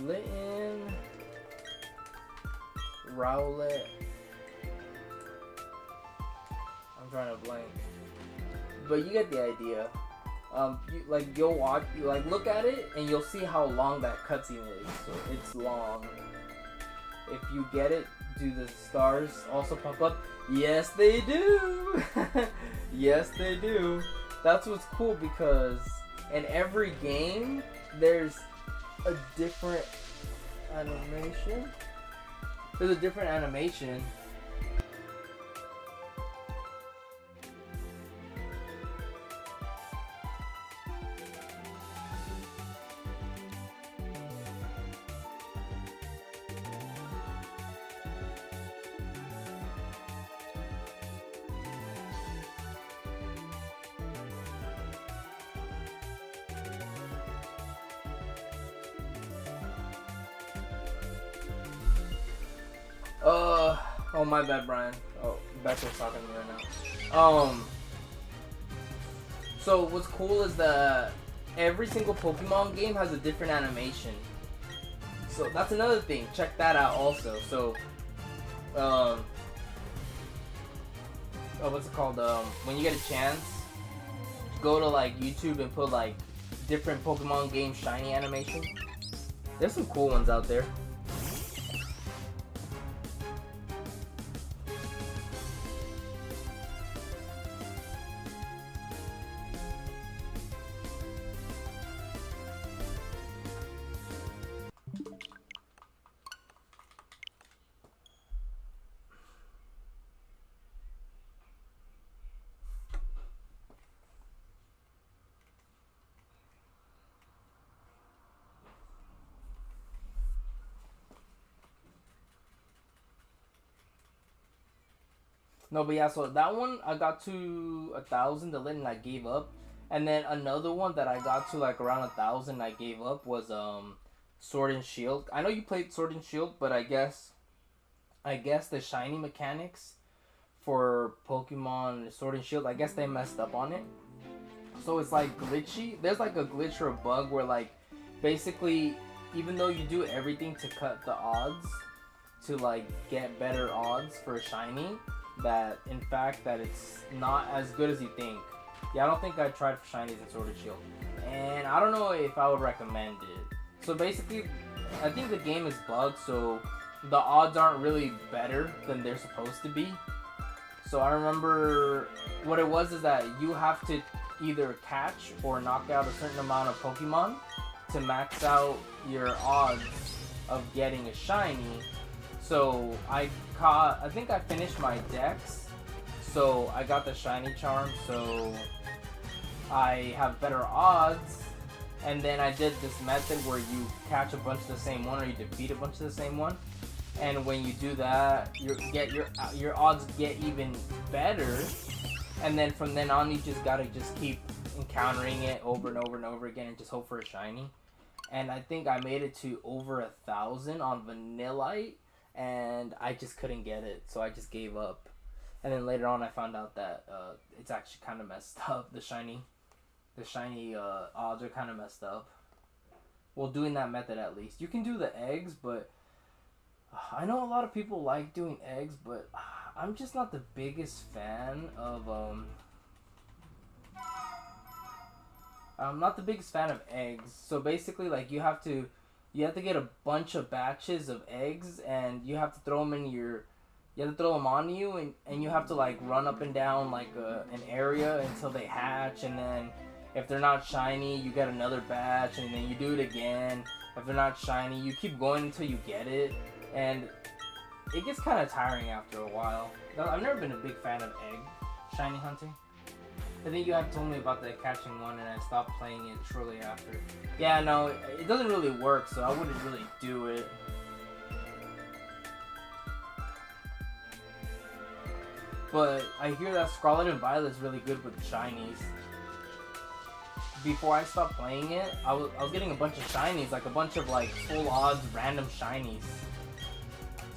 Litten, Rowlet. I'm trying to blank. But you get the idea. You'll look at it and you'll see how long that cutscene is. So it's long. If you get it, do the stars also pop up? Yes, they do! Yes, they do. That's what's cool because in every game, there's a different animation. Oh my bad, Brian. Oh, Becca's talking to me right now. So what's cool is that every single Pokemon game has a different animation. So that's another thing. Check that out also. So, what's it called? When you get a chance, go to like YouTube and put like different Pokemon game shiny animation. There's some cool ones out there. No, but yeah, so that one I got to 1,000. The Litten I gave up, And then another one that I got to like around 1,000, I gave up was Sword and Shield. I know you played Sword and Shield, but I guess the shiny mechanics for Pokemon Sword and Shield, I guess they messed up on it. So it's like glitchy. There's like a glitch or a bug where like basically even though you do everything to cut the odds to like get better odds for a shiny, that in fact that it's not as good as you think. Yeah, I don't think I tried for shinies in Sword and Shield, and I don't know if I would recommend it. So basically, I think the game is bugged, so the odds aren't really better than they're supposed to be. So I remember what it was is that you have to either catch or knock out a certain amount of Pokemon to max out your odds of getting a shiny. So I think I finished my dex, so I got the shiny charm, so I have better odds. And then I did this method where you catch a bunch of the same one or you defeat a bunch of the same one. And when you do that, your odds get even better. And then from then on, you just gotta just keep encountering it over and over and over again and just hope for a shiny. And I think I made it to over 1,000 on Vanillite, and I just couldn't get it, so I just gave up. And then later on, I found out that it's actually kind of messed up. The shiny odds are kind of messed up. Well, doing that method at least. You can do the eggs, but I know a lot of people like doing eggs, but I'm just not the biggest fan of I'm not the biggest fan of eggs. So basically, like you have to get a bunch of batches of eggs, and you have to throw them on you, and you have to like run up and down like an area until they hatch, and then if they're not shiny, you get another batch, and then you do it again. If they're not shiny, you keep going until you get it, and it gets kind of tiring after a while. I've never been a big fan of egg shiny hunting. I think you had told me about the catching one, and I stopped playing it shortly after. Yeah, no, it doesn't really work, so I wouldn't really do it. But I hear that Scarlet and Violet is really good with shinies. Before I stopped playing it, I was getting a bunch of shinies, like a bunch of like full odds random shinies.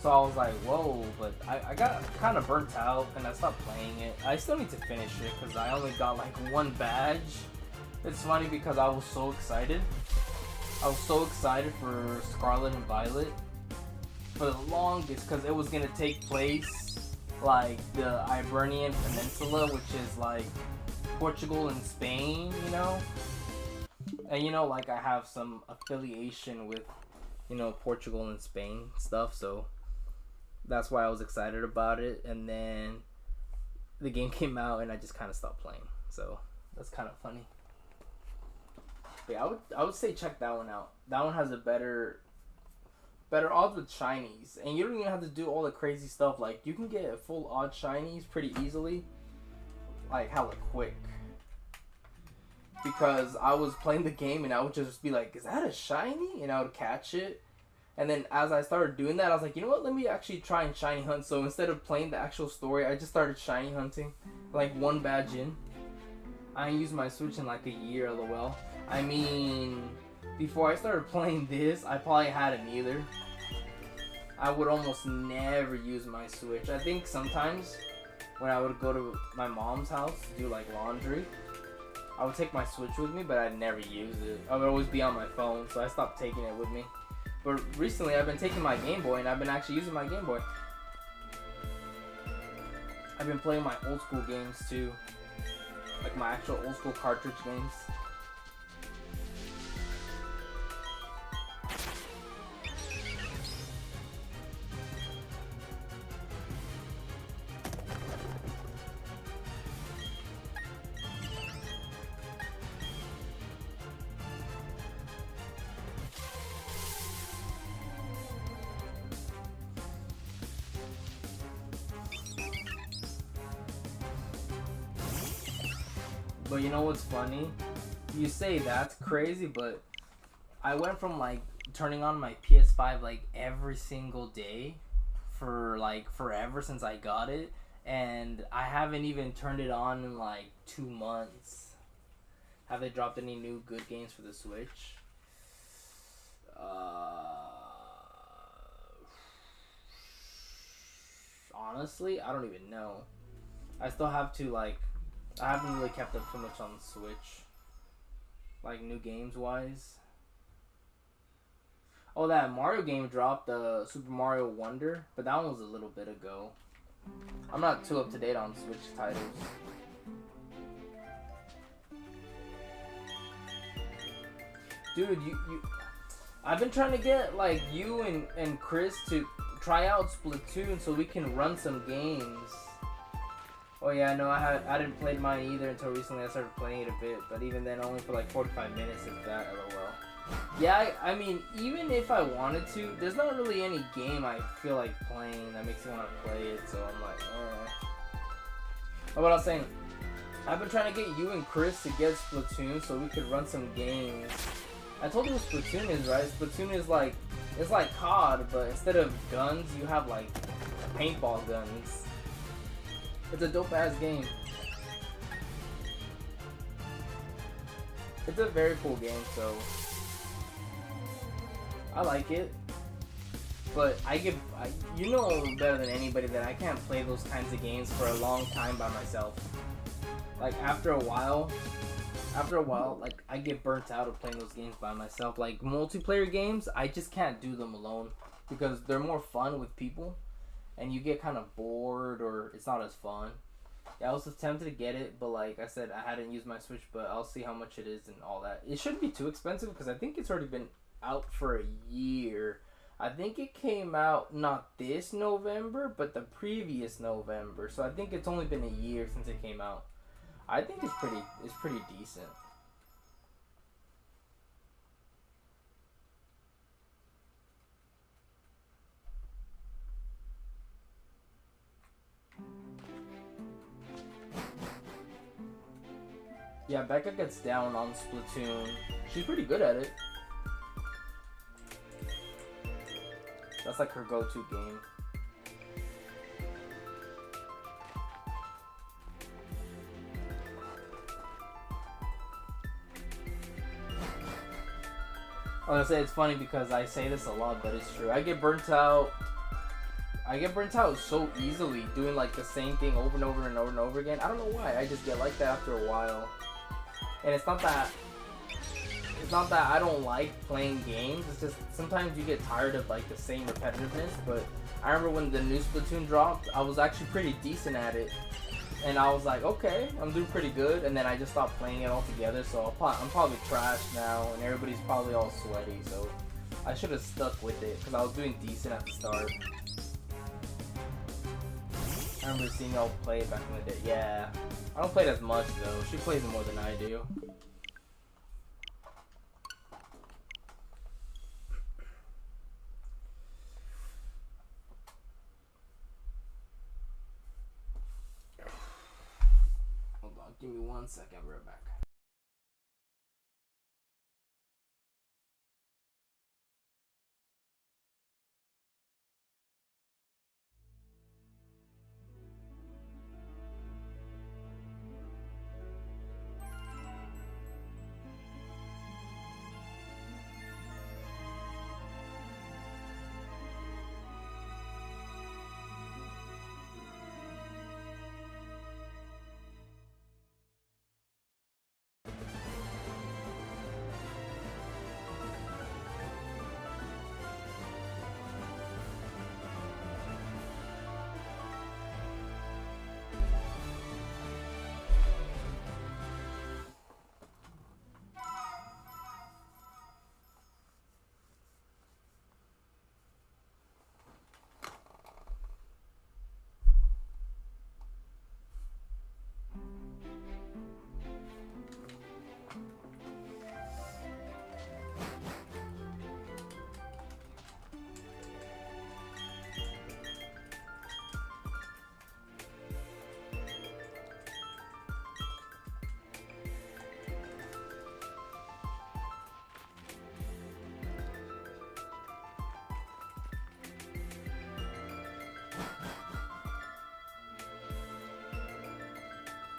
So I was like, whoa, but I got kind of burnt out and I stopped playing it. I still need to finish it because I only got like one badge. It's funny because I was so excited. I was so excited for Scarlet and Violet for the longest because it was going to take place like the Iberian Peninsula, which is like Portugal and Spain, you know? And you know, like I have some affiliation with, you know, Portugal and Spain stuff, so that's why I was excited about it. And then the game came out and I just kind of stopped playing. So that's kind of funny. But yeah, I would say check that one out. That one has a better odds with shinies. And you don't even have to do all the crazy stuff. Like you can get full odd shinies pretty easily. Like hella quick. Because I was playing the game and I would just be like, is that a shiny? And I would catch it. And then as I started doing that, I was like, you know what? Let me actually try and shiny hunt. So instead of playing the actual story, I just started shiny hunting. Like one badge in. I ain't used my Switch in like a year, lol. I mean, before I started playing this, I probably hadn't either. I would almost never use my Switch. I think sometimes when I would go to my mom's house to do like laundry, I would take my Switch with me, but I'd never use it. I would always be on my phone, so I stopped taking it with me. But recently, I've been taking my Game Boy, and I've been actually using my Game Boy. I've been playing my old school games, too. Like my actual old school cartridge games. But you know what's funny? You say that's crazy, but I went from like turning on my PS5 like every single day for like forever since I got it, and I haven't even turned it on in like 2 months. Have they dropped any new good games for the Switch? Honestly, I don't even know. I still have to like. I haven't really kept up too much on the Switch. Like new games wise. Oh, that Mario game dropped, Super Mario Wonder, but that one was a little bit ago. I'm not too up to date on Switch titles. Dude, I've been trying to get like you and Chris to try out Splatoon so we can run some games. Oh yeah, no, I didn't play mine either until recently. I started playing it a bit, but even then, only for like 45 minutes if that. LOL. Yeah, I mean, even if I wanted to, there's not really any game I feel like playing that makes me want to play it. So I'm like, But what I was saying, I've been trying to get you and Chris to get Splatoon so we could run some games. I told you what Splatoon is, right? Splatoon is like, it's like COD, but instead of guns, you have like paintball guns. It's a dope ass game. It's a very cool game, so I like it. But you know better than anybody that I can't play those kinds of games for a long time by myself. Like after a while, like I get burnt out of playing those games by myself. Like multiplayer games, I just can't do them alone because they're more fun with people. And you get kind of bored or it's not as fun. Yeah, I was tempted to get it, but like I said, I hadn't used my Switch, but I'll see how much it is and all that. It shouldn't be too expensive because I think it's already been out for a year. I think it came out not this November, but the previous November. So I think it's only been a year since it came out. I think it's pretty decent. Yeah, Becca gets down on Splatoon. She's pretty good at it. That's like her go-to game. I was gonna say it's funny because I say this a lot, but it's true. I get burnt out so easily doing like the same thing over and over and over and over again. I don't know why. I just get like that after a while. And it's not that I don't like playing games. It's just sometimes you get tired of like the same repetitiveness. But I remember when the new Splatoon dropped, I was actually pretty decent at it. And I was like, okay, I'm doing pretty good. And then I just stopped playing it altogether. So I'm probably trash now, and everybody's probably all sweaty. So I should have stuck with it because I was doing decent at the start. I remember seeing y'all play it back in the day. Yeah. I don't play it as much though. She plays it more than I do. Hold on, give me 1 second, I'll be right back.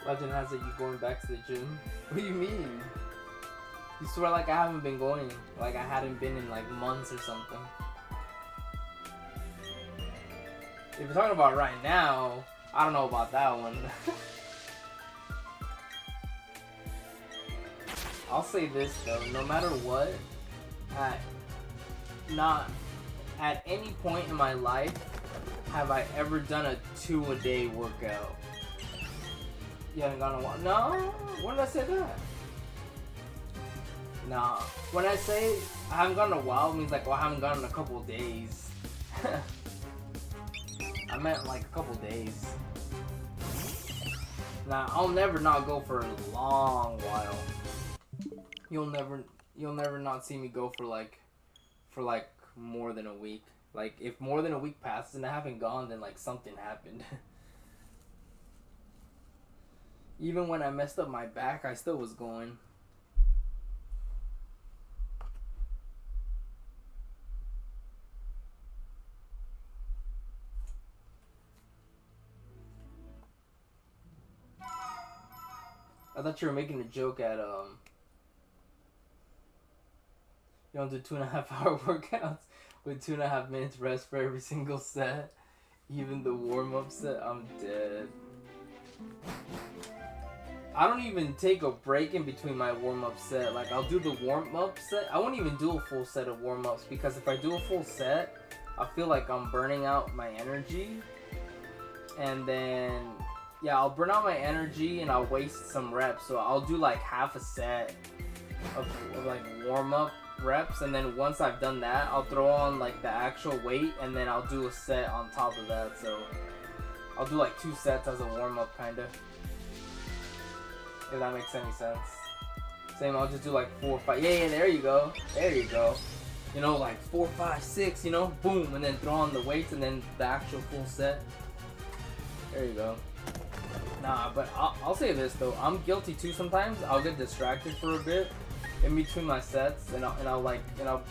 Legend has it you going back to the gym. What do you mean? You swear like I haven't been going. Like I hadn't been in like months or something. If you're talking about right now, I don't know about that one. I'll say this though, no matter what, not at any point in my life have I ever done a 2-a-day workout. You haven't gone a while? No? When did I say that? Nah. When I say I haven't gone a while, it means like, well, I haven't gone in a couple of days. I meant like a couple days. Nah, I'll never not go for a long while. You'll never not see me go for like more than a week. Like if more than a week passes and I haven't gone, then like something happened. Even when I messed up my back, I still was going. I thought you were making a joke at you don't do 2.5-hour workouts with 2.5 minutes rest for every single set. Even the warm-up set, I'm dead. I don't even take a break in between my warm-up set. Like I'll do the warm-up set. I won't even do a full set of warm-ups because if I do a full set, I feel like I'm burning out my energy. And then yeah, I'll burn out my energy and I'll waste some reps. So I'll do like half a set of like warm-up reps, and then once I've done that, I'll throw on like the actual weight, and then I'll do a set on top of that. So I'll do like 2 sets as a warm-up, kinda. If that makes any sense. Same, I'll just do like 4 or 5. Yeah, there you go. There you go. You know, like 4, 5, 6. You know, boom, and then throw on the weights, and then the actual full set. There you go. Nah, but I'll say this though, I'm guilty too sometimes. I'll get distracted for a bit in between my sets, and I'll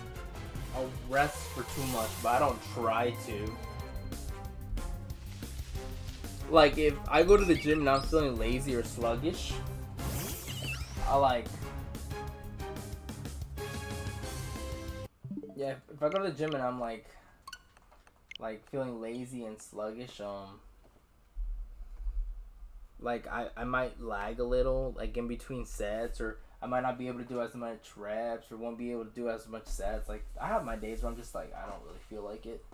rest for too much, but I don't try to. Like if I go to the gym and I'm feeling lazy or sluggish, if I go to the gym and I'm like feeling lazy and sluggish, like I might lag a little, like in between sets, or I might not be able to do as much reps, or won't be able to do as much sets. Like I have my days where I'm just like, I don't really feel like it.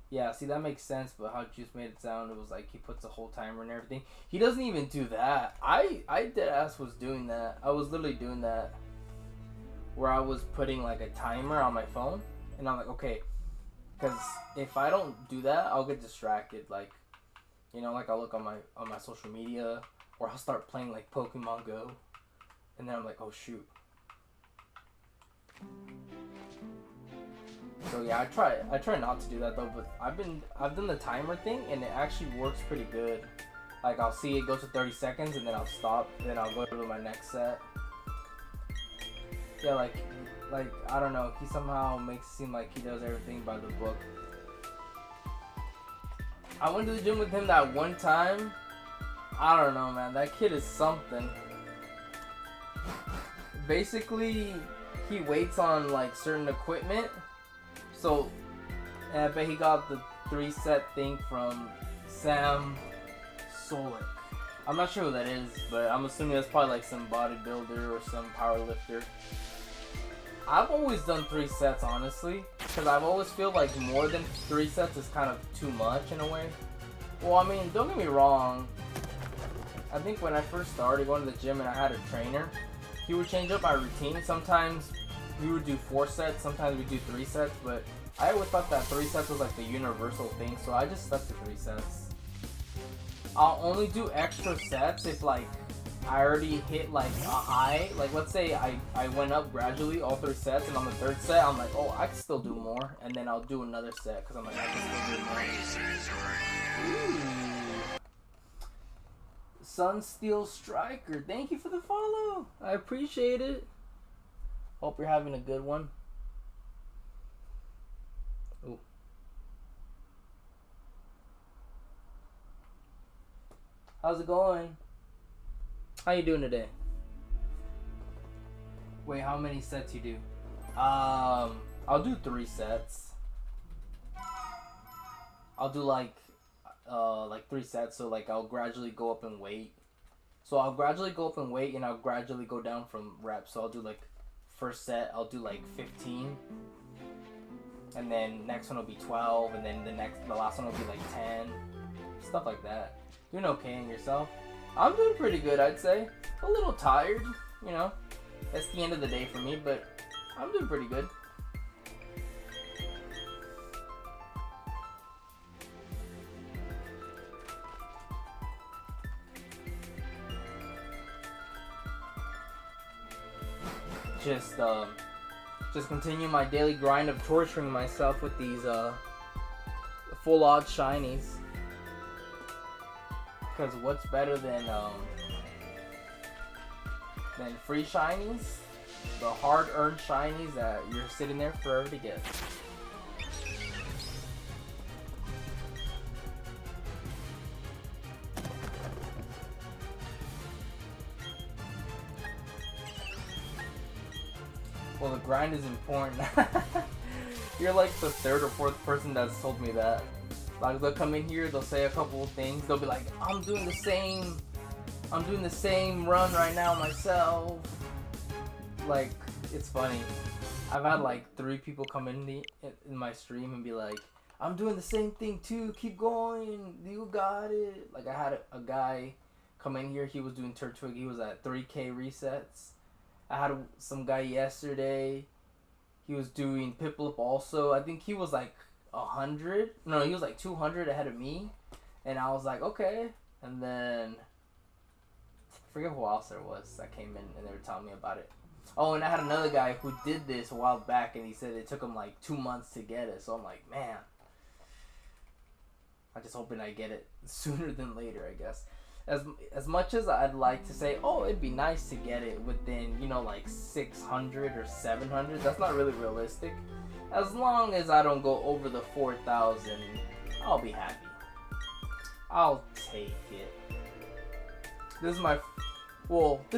Yeah, see, that makes sense, but how Juice made it sound, it was like he puts a whole timer and everything. He doesn't even do that. I deadass was doing that. I was literally doing that, where I was putting like a timer on my phone, and I'm like, okay, because if I don't do that, I'll get distracted. Like, you know, like I'll look on my social media, or I'll start playing like Pokemon Go, and then I'm like, oh shoot. So yeah, I try not to do that though, but I've done the timer thing, and it actually works pretty good. Like I'll see it goes to 30 seconds, and then I'll stop, then I'll go to my next set. Yeah, like I don't know, he somehow makes it seem like he does everything by the book. I went to the gym with him that one time. I don't know, man, that kid is something. Basically, he waits on like certain equipment. So, and I bet he got the 3-set thing from Sam Solik. I'm not sure who that is, but I'm assuming that's probably like some bodybuilder or some power lifter. I've always done 3 sets, honestly, because I've always feel like more than 3 sets is kind of too much in a way. Well, I mean, don't get me wrong. I think when I first started going to the gym and I had a trainer, he would change up my routine. Sometimes we would do 4 sets, sometimes we do 3 sets, but I always thought that 3 sets was like the universal thing, so I just stuck to 3 sets. I'll only do extra sets if like I already hit like a high. Like let's say I went up gradually all 3 sets, and on the 3rd set I'm like, oh, I can still do more, and then I'll do another set because I'm like, I can still do more. Ooh. Sunsteel Striker, thank you for the follow. I appreciate it. Hope you're having a good one. Ooh. How's it going? How you doing today? Wait, how many sets you do? I'll do 3 sets. I'll do like 3 sets, so like I'll gradually go up in weight. So I'll gradually go up in weight and I'll gradually go down from reps. So I'll do like first set, I'll do like 15. And then next one will be 12, and then the last one will be like 10. Stuff like that. Doing okay in yourself? I'm doing pretty good, I'd say. A little tired, you know. It's the end of the day for me, but I'm doing pretty good. Just continue my daily grind of torturing myself with these full odd shinies. Because what's better than free shinies? The hard-earned shinies that you're sitting there forever to get. Well, the grind is important. You're like the 3rd or 4th person that's told me that. Like, they'll come in here, they'll say a couple of things, they'll be like, I'm doing the same run right now myself. Like, it's funny. I've had like 3 people come in my stream and be like, I'm doing the same thing too, keep going, you got it. Like, I had a guy come in here, he was doing Turtwig, he was at 3K resets. I had some guy yesterday, he was doing Piplup also. I think he was like 100. No, he was like 200 ahead of me. And I was like, okay. And then, I forget who else there was that came in and they were telling me about it. Oh, and I had another guy who did this a while back and he said it took him like 2 months to get it. So I'm like, man. I'm just hoping I get it sooner than later, I guess. As much as I'd like to say, oh, it'd be nice to get it within, you know, like 600 or 700, that's not really realistic. As long as I don't go over the 4,000, I'll be happy. I'll take it. This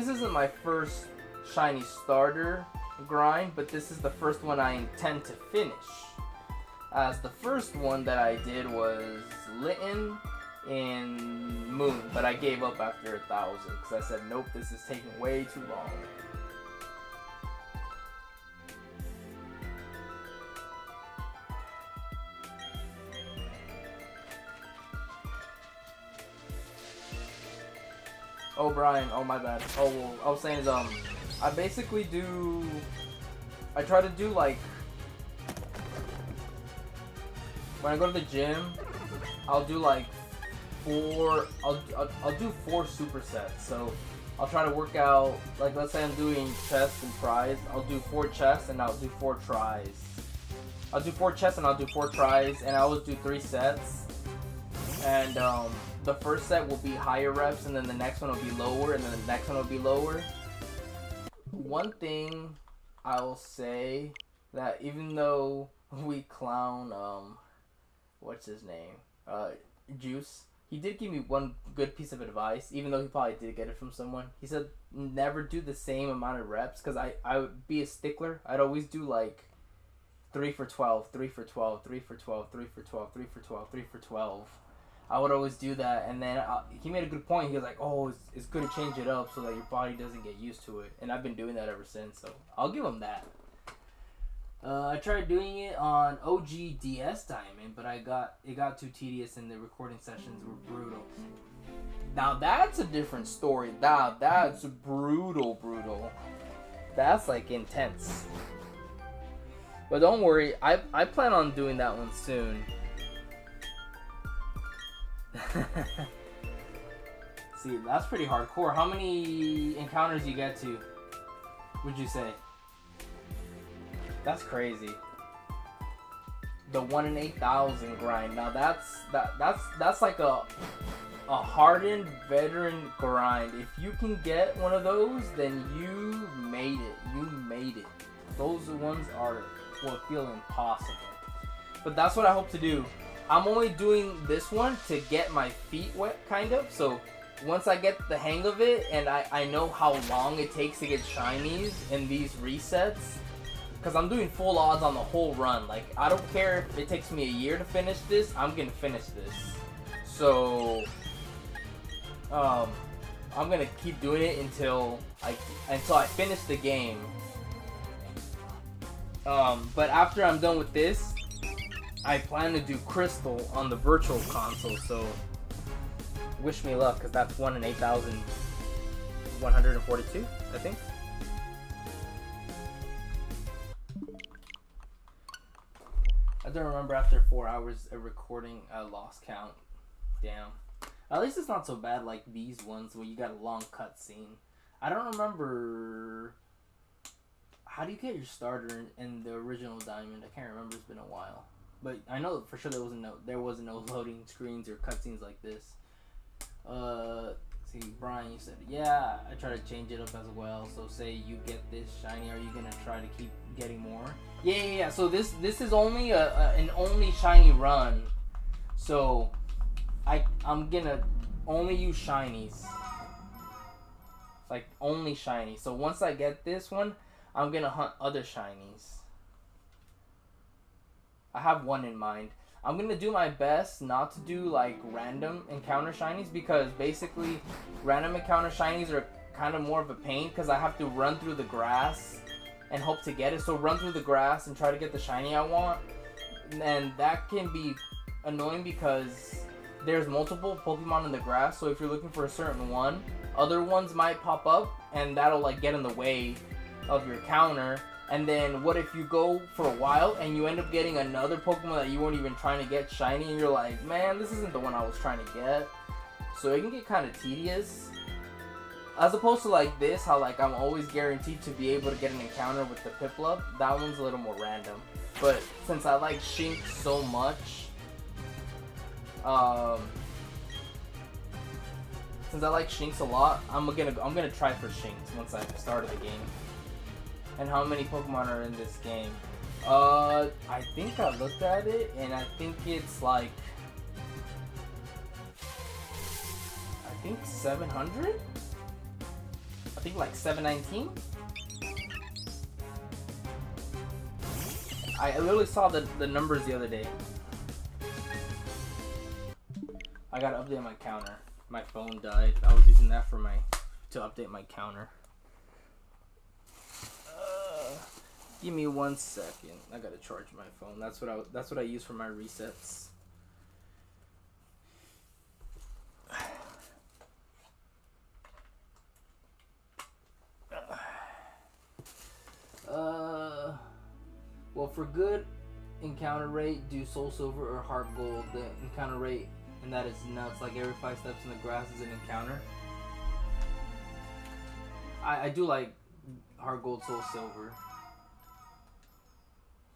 isn't my first shiny starter grind, but this is the first one I intend to finish. As the first one that I did was Litten in Moon, but I gave up after 1,000 because I said, nope, this is taking way too long. Oh, Brian, oh my bad. Oh, well, I was saying is, I basically I try to do like, when I go to the gym, I'll do like I'll do 4 supersets. So I'll try to work out, like let's say I'm doing chest and tries, I'll do 4 chests and I'll do 4 tries. I'll do 4 chests and I'll do 4 tries, and I always do 3 sets. And the first set will be higher reps, and then the next one will be lower, and then the next one will be lower. One thing I will say, that even though we clown what's his name, Juice, he did give me one good piece of advice, even though he probably did get it from someone. He said never do the same amount of reps, because I would be a stickler. I'd always do like 3 for 12, 3 for 12, 3 for 12, 3 for 12, 3 for 12, 3 for 12. I would always do that, and then he made a good point. He was like, oh, it's good to change it up so that your body doesn't get used to it. And I've been doing that ever since, so I'll give him that. I tried doing it on OGDS Diamond, but it got too tedious and the recording sessions were brutal. Now that's a different story. That's brutal. That's like intense. But don't worry, I plan on doing that one soon. See, that's pretty hardcore. How many encounters you get to, would you say? That's crazy. The 1 in 8,000 grind. Now that's like a hardened veteran grind. If you can get one of those, then you made it. You made it. Those ones will feel impossible. But that's what I hope to do. I'm only doing this one to get my feet wet, kind of. So once I get the hang of it and I know how long it takes to get shinies in these resets, because I'm doing full odds on the whole run. Like, I don't care if it takes me a year to finish this, I'm gonna finish this. So, I'm gonna keep doing it until I finish the game. But after I'm done with this, I plan to do Crystal on the virtual console, so wish me luck, because that's 1 in 8,142, I think. I don't remember after 4 hours of recording, I lost count. Damn. At least it's not so bad like these ones where you got a long cutscene. I don't remember... How do you get your starter in the original Diamond? I can't remember, it's been a while. But I know for sure there wasn't no loading screens or cutscenes like this. See, Brian, you said, yeah, I try to change it up as well. So say you get this shiny, are you gonna try to keep getting more? Yeah. So this is only an only shiny run. So I'm gonna only use shinies. Like only shiny. So once I get this one, I'm gonna hunt other shinies. I have one in mind. I'm gonna do my best not to do like random encounter shinies, because basically random encounter shinies are kind of more of a pain because I have to run through the grass and hope to get it. So run through the grass and try to get the shiny I want, and that can be annoying because there's multiple Pokemon in the grass. So if you're looking for a certain one, other ones might pop up and that'll like get in the way of your counter. And then what if you go for a while and you end up getting another Pokemon that you weren't even trying to get shiny, and you're like, man, this isn't the one I was trying to get. So it can get kind of tedious. As opposed to like this, how like I'm always guaranteed to be able to get an encounter with the Piplup. That one's a little more random. But since I like Shinx so much, since I like Shinx a lot, I'm gonna try for Shinx once I start the game. And how many Pokemon are in this game? I think I looked at it, and I think it's like, I think 700? I think like 719? I literally saw the numbers the other day. I gotta update my counter. My phone died. I was using that to update my counter. Give me 1 second. I gotta charge my phone. That's what I use for my resets. Well, for good encounter rate, do Soul Silver or Heart Gold. The encounter rate, and that is nuts. Like every 5 steps in the grass is an encounter. I do like Heart Gold, Soul Silver.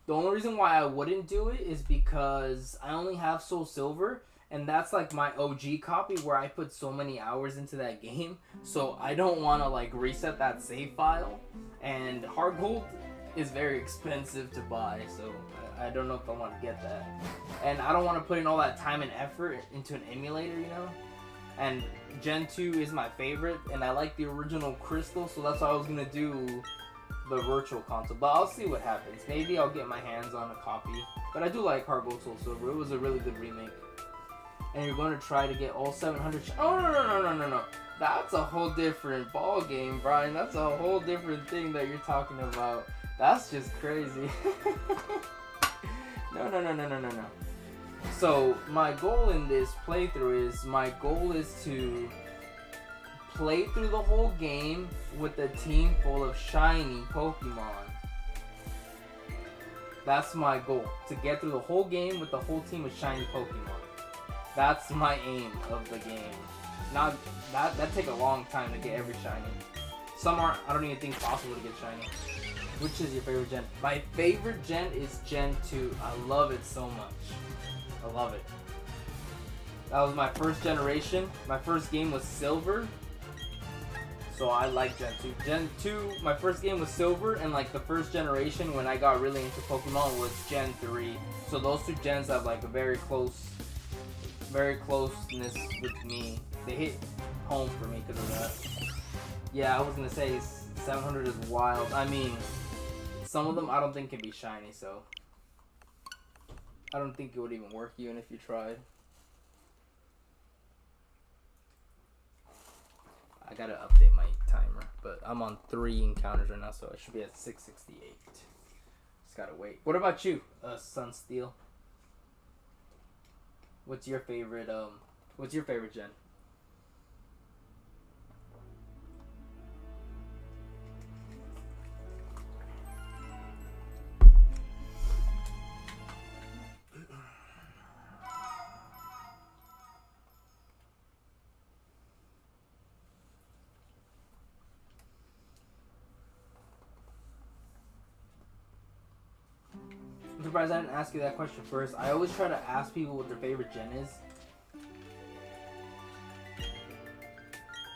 The only reason why I wouldn't do it is because I only have Soul Silver, and that's like my OG copy where I put so many hours into that game. So I don't want to like reset that save file, and Heart Gold is very expensive to buy, so I don't know if I want to get that. And I don't want to put in all that time and effort into an emulator, you know? And Gen 2 is my favorite, and I like the original Crystal, so that's why I was going to do the virtual console. But I'll see what happens. Maybe I'll get my hands on a copy. But I do like Heart Gold, Soul Silver. It was a really good remake. And you're going to try to get all 700... Oh, no. That's a whole different ball game, Brian. That's a whole different thing that you're talking about. That's just crazy. No. So, my goal in this playthrough is to play through the whole game with a team full of shiny Pokemon. That's my goal. To get through the whole game with the whole team of shiny Pokemon. That's my aim of the game. Not that take a long time to get every shiny. Some aren't, I don't even think possible to get shiny. Which is your favorite gen? My favorite gen is Gen 2. I love it so much. I love it. That was my first generation. My first game was Silver. So I like Gen 2. Gen 2, my first game was Silver, and like the first generation when I got really into Pokemon was Gen 3. So those two gens have like a very closeness with me. They hit home for me because of that. Yeah, I was gonna say 700 is wild. I mean, some of them I don't think can be shiny, so I don't think it would even work even if you tried. I gotta update my timer, but I'm on 3 encounters right now, so I should be at 668. Just gotta wait. What about you, Sunsteel? What's your favorite gen? I'm surprised I didn't ask you that question first. I always try to ask people what their favorite gen is.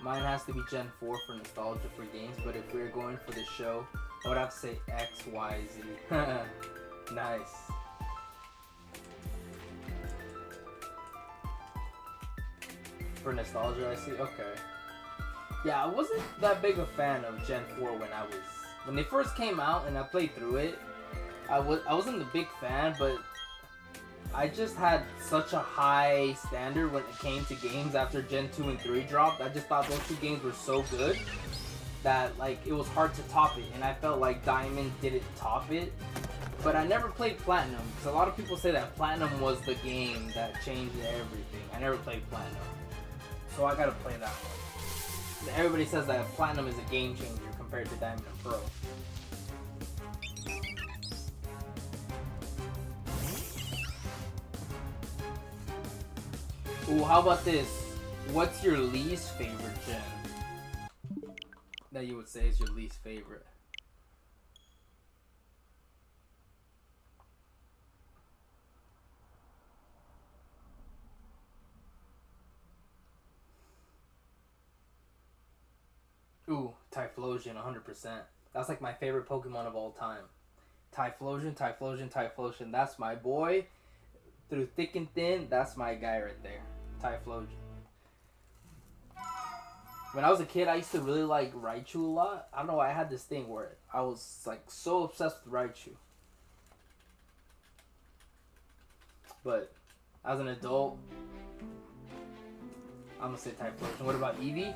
Mine has to be Gen 4 for nostalgia for games, but if we were going for the show, I would have to say X, Y, Z. Nice. For nostalgia, I see. Okay. Yeah, I wasn't that big a fan of Gen 4 when they first came out and I played through it. I wasn't a big fan, but I just had such a high standard when it came to games after Gen 2 and 3 dropped. I just thought those two games were so good that like it was hard to top it, and I felt like Diamond didn't top it. But I never played Platinum, because a lot of people say that Platinum was the game that changed everything. I never played Platinum, so I gotta play that one. Everybody says that Platinum is a game changer compared to Diamond and Pearl. Ooh, how about this? What's your least favorite gen? That you would say is your least favorite. Ooh, Typhlosion, 100%. That's like my favorite Pokemon of all time. Typhlosion, Typhlosion, Typhlosion. That's my boy. Through thick and thin, that's my guy right there. Typhlosion. When I was a kid, I used to really like Raichu a lot. I don't know, I had this thing where I was like so obsessed with Raichu. But as an adult, I'm gonna say Typhlosion. What about Eevee?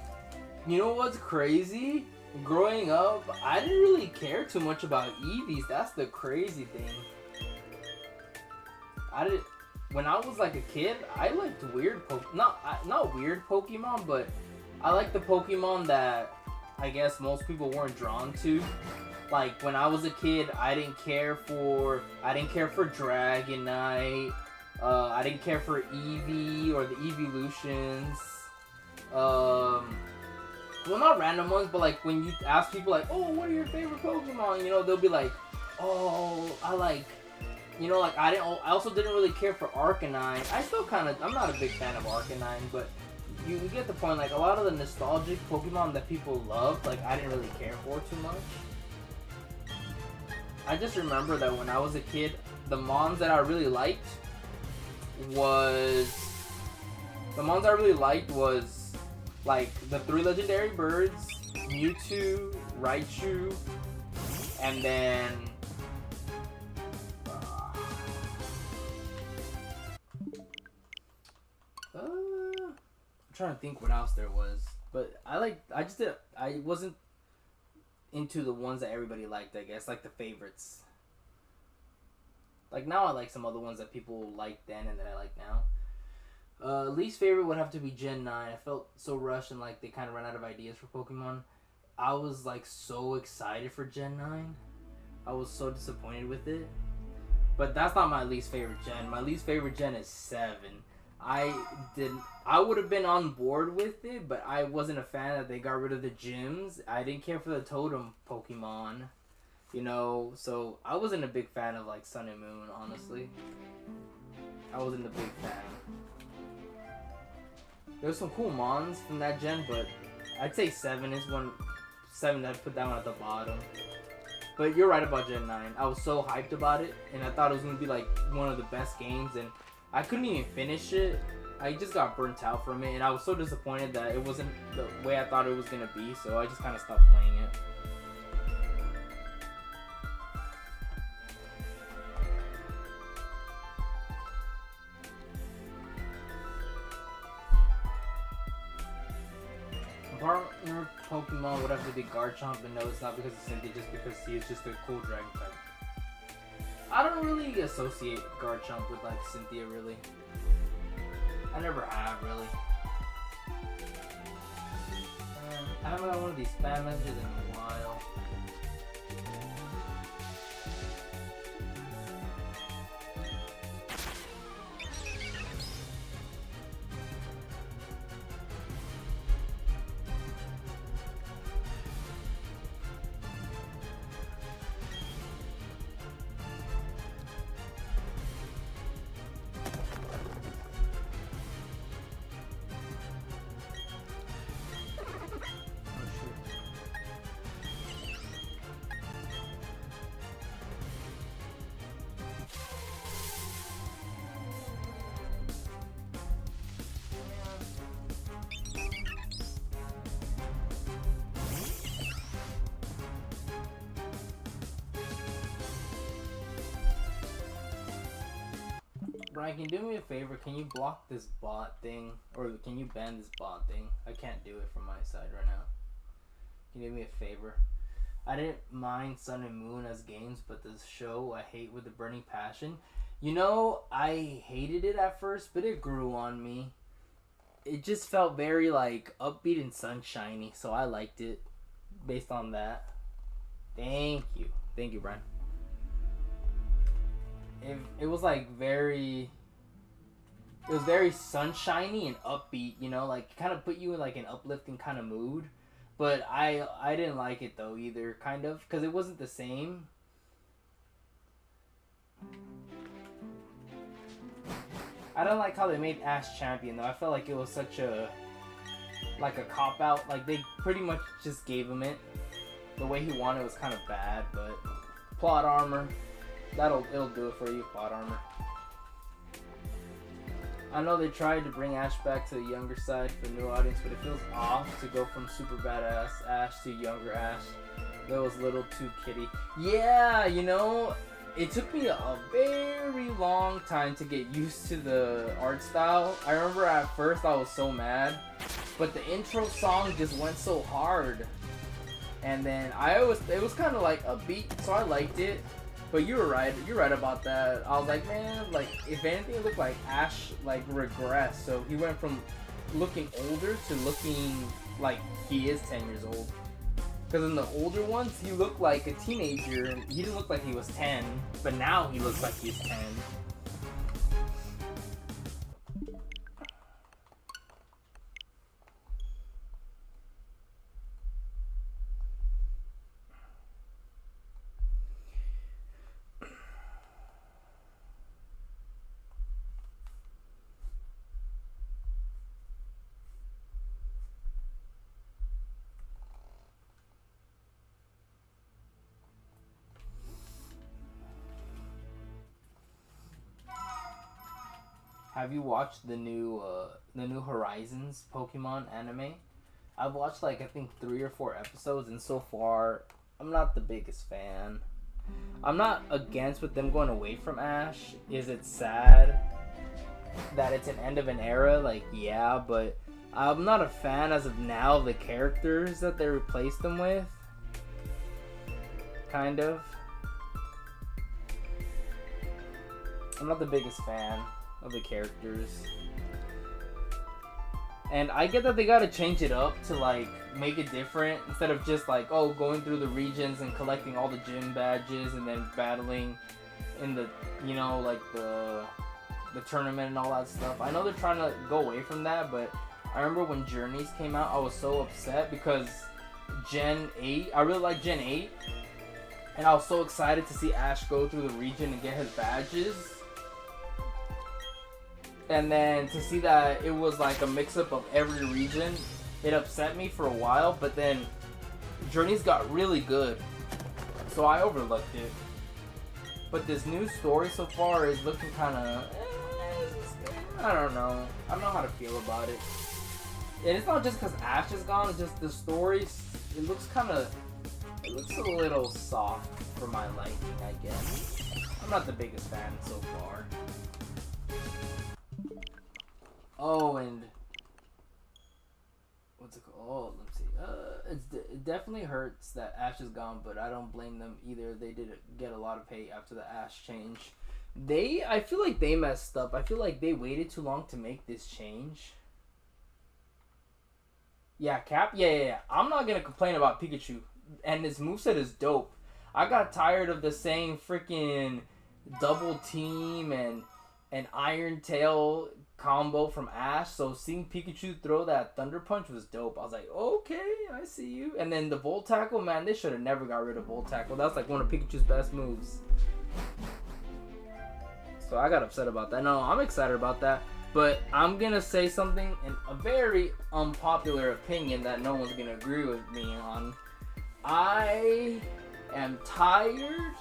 You know what's crazy? Growing up, I didn't really care too much about Eevees. That's the crazy thing. When I was like a kid, I liked weird not weird Pokemon, but I liked the Pokemon that I guess most people weren't drawn to. Like when I was a kid, I didn't care for Dragonite. I didn't care for Eevee or the Evolutions. Well, not random ones, but like when you ask people like, oh, what are your favorite Pokemon? You know, they'll be like, oh, I like. You know, like I also didn't really care for Arcanine. I'm not a big fan of Arcanine, but you get the point. Like a lot of the nostalgic Pokemon that people love, like I didn't really care for too much. I just remember that when I was a kid, the mons that I really liked was like the 3 legendary birds, Mewtwo, Raichu, and then I'm trying to think what else there was, but I wasn't into the ones that everybody liked, I guess, like the favorites. Like now I like some other ones that people liked then and that I like now. Least favorite would have to be Gen 9. I felt so rushed and like they kind of ran out of ideas for Pokemon. I was like so excited for Gen 9. I was so disappointed with it. But that's not my least favorite gen. My least favorite gen is 7. I would have been on board with it, but I wasn't a fan that they got rid of the gyms. I didn't care for the totem Pokemon, you know, so I wasn't a big fan of like Sun and Moon, honestly. I wasn't a big fan. There's some cool mons from that gen, but I'd say 7 is one. 7 I'd put down at the bottom. But you're right about Gen 9. I was so hyped about it, and I thought it was going to be like one of the best games, and I couldn't even finish it. I just got burnt out from it, and I was so disappointed that it wasn't the way I thought it was gonna be, so I just kind of stopped playing it. Partner Pokemon would have to be Garchomp, but no, it's not because of Cynthia, just because he is just a cool dragon type. I don't really associate Garchomp with like Cynthia, really. I never have, really. I haven't got one of these spam messages in a while. Brian, can you do me a favor? Can you block this bot thing? Or can you ban this bot thing? I can't do it from my side right now. Can you do me a favor? I didn't mind Sun and Moon as games, but this show I hate with a burning passion. You know, I hated it at first, but it grew on me. It just felt very, like, upbeat and sunshiny, so I liked it based on that. Thank you. Thank you, Brian. It was like very sunshiny and upbeat, you know, like kind of put you in like an uplifting kind of mood. But I didn't like it though either, kind of, because it wasn't the same. I don't like how they made Ash champion though. I felt like it was such a cop out. Like they pretty much just gave him it. The way he wanted was kind of bad, but plot armor. It'll do it for you, plot armor. I know they tried to bring Ash back to the younger side for the new audience, but it feels off to go from super badass Ash to younger Ash. That was a little too kiddie. Yeah, you know, it took me a very long time to get used to the art style. I remember at first I was so mad, but the intro song just went so hard. And then it was kind of like upbeat, so I liked it. But you were right. You're right about that. I was like, man, like if anything, it looked like Ash like regressed. So he went from looking older to looking like he is 10 years old. Because in the older ones, he looked like a teenager, and he didn't look like he was 10. But now he looks like he's 10. Have you watched the new Horizons Pokemon anime? I've watched like I think 3 or 4 episodes, and so far I'm not the biggest fan. I'm not against with them going away from Ash. Is it sad that it's an end of an era? Like, yeah, but I'm not a fan as of now of the characters that they replaced them with. Kind of. I'm not the biggest fan of the characters. And I get that they gotta change it up to like make it different instead of just like, oh, going through the regions and collecting all the gym badges and then battling in the, you know, like the tournament and all that stuff. I know they're trying to go away from that, but I remember when Journeys came out, I was so upset because Gen 8, I really like Gen 8, and I was so excited to see Ash go through the region and get his badges. And then to see that it was like a mix-up of every region, it upset me for a while, but then Journeys got really good, so I overlooked it. But this new story so far is looking kind of, I don't know. I don't know how to feel about it. And it's not just because Ash is gone. It's just the stories. It looks it looks a little soft for my liking, I guess. I'm not the biggest fan so far. Oh, and what's it called? Oh, let's see. It definitely hurts that Ash is gone, but I don't blame them either. They did get a lot of hate after the Ash change. I feel like they messed up. I feel like they waited too long to make this change. Yeah, Cap. Yeah. I'm not gonna complain about Pikachu, and his moveset is dope. I got tired of the same freaking double team and Iron Tail combo from Ash. So seeing Pikachu throw that Thunder Punch was dope. I was like, okay, I see you. And then the Volt Tackle, man, they should have never got rid of Volt Tackle. That's like one of Pikachu's best moves. So I got upset about that. No, I'm excited about that. But I'm going to say something in a very unpopular opinion that no one's going to agree with me on. I am tired,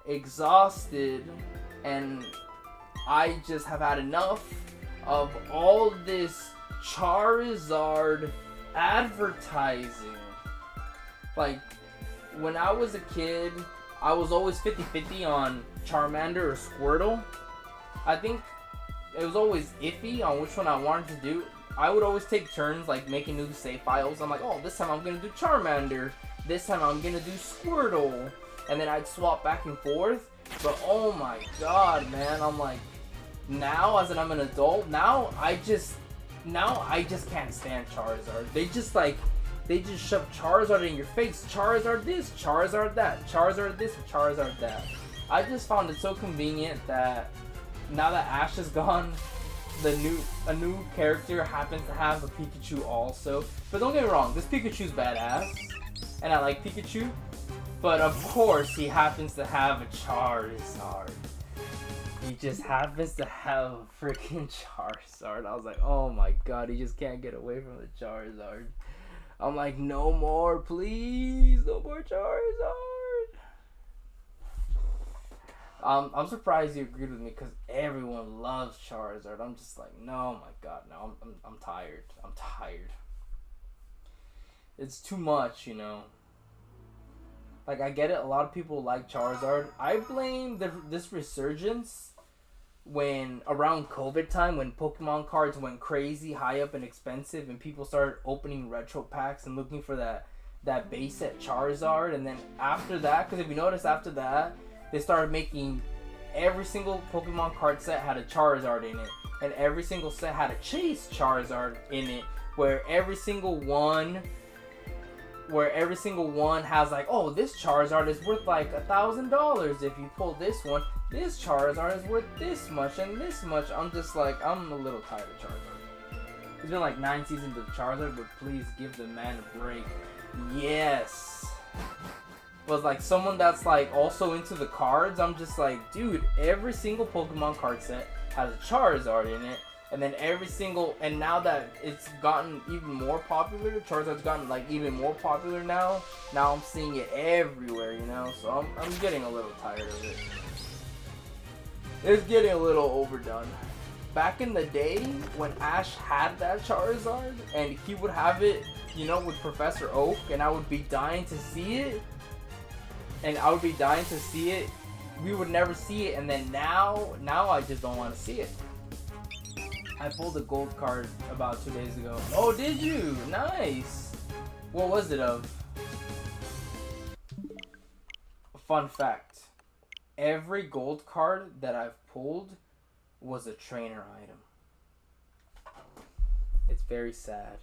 exhausted, and I just have had enough of all this Charizard advertising. Like, when I was a kid, I was always 50-50 on Charmander or Squirtle. I think it was always iffy on which one I wanted to do. I would always take turns, like, making new save files. I'm like, oh, this time I'm going to do Charmander. This time I'm going to do Squirtle. And then I'd swap back and forth. But, oh my god, man. I'm like, now, as I'm an adult, now I just can't stand Charizard. They just shove Charizard in your face. Charizard this, Charizard that, Charizard this, Charizard that. I just found it so convenient that now that Ash is gone, a new character happens to have a Pikachu also. But don't get me wrong, this Pikachu's badass, and I like Pikachu. But of course, he happens to have a Charizard. He just happens to have a freaking Charizard. I was like, oh my god, he just can't get away from the Charizard. I'm like, no more, please, no more Charizard. I'm surprised you agreed with me because everyone loves Charizard. I'm just like, no, my god, no, I'm tired. I'm tired. It's too much, you know. Like, I get it. A lot of people like Charizard. I blame this resurgence when around COVID time, when Pokemon cards went crazy, high up and expensive, and people started opening retro packs and looking for that base set Charizard. And then after that, because if you notice, after that, they started making every single Pokemon card set had a Charizard in it, and every single set had a Chase Charizard in it, where every single one has like, oh, this Charizard is worth like $1,000 if you pull this one. This Charizard is worth this much and this much. I'm just like, I'm a little tired of Charizard. It's been like 9 seasons of Charizard, but please give the man a break. Yes. Was like someone that's like also into the cards. I'm just like, dude, every single Pokemon card set has a Charizard in it. And then and now that it's gotten even more popular, Charizard's gotten like even more popular now. Now I'm seeing it everywhere, you know. So I'm getting a little tired of it. It's getting a little overdone. Back in the day when Ash had that Charizard and he would have it, you know, with Professor Oak, and I would be dying to see it. We would never see it, and then now I just don't want to see it. I pulled a gold card about 2 days ago. Oh, did you? Nice. What was it of? Fun fact. Every gold card that I've pulled was a trainer item. It's very sad.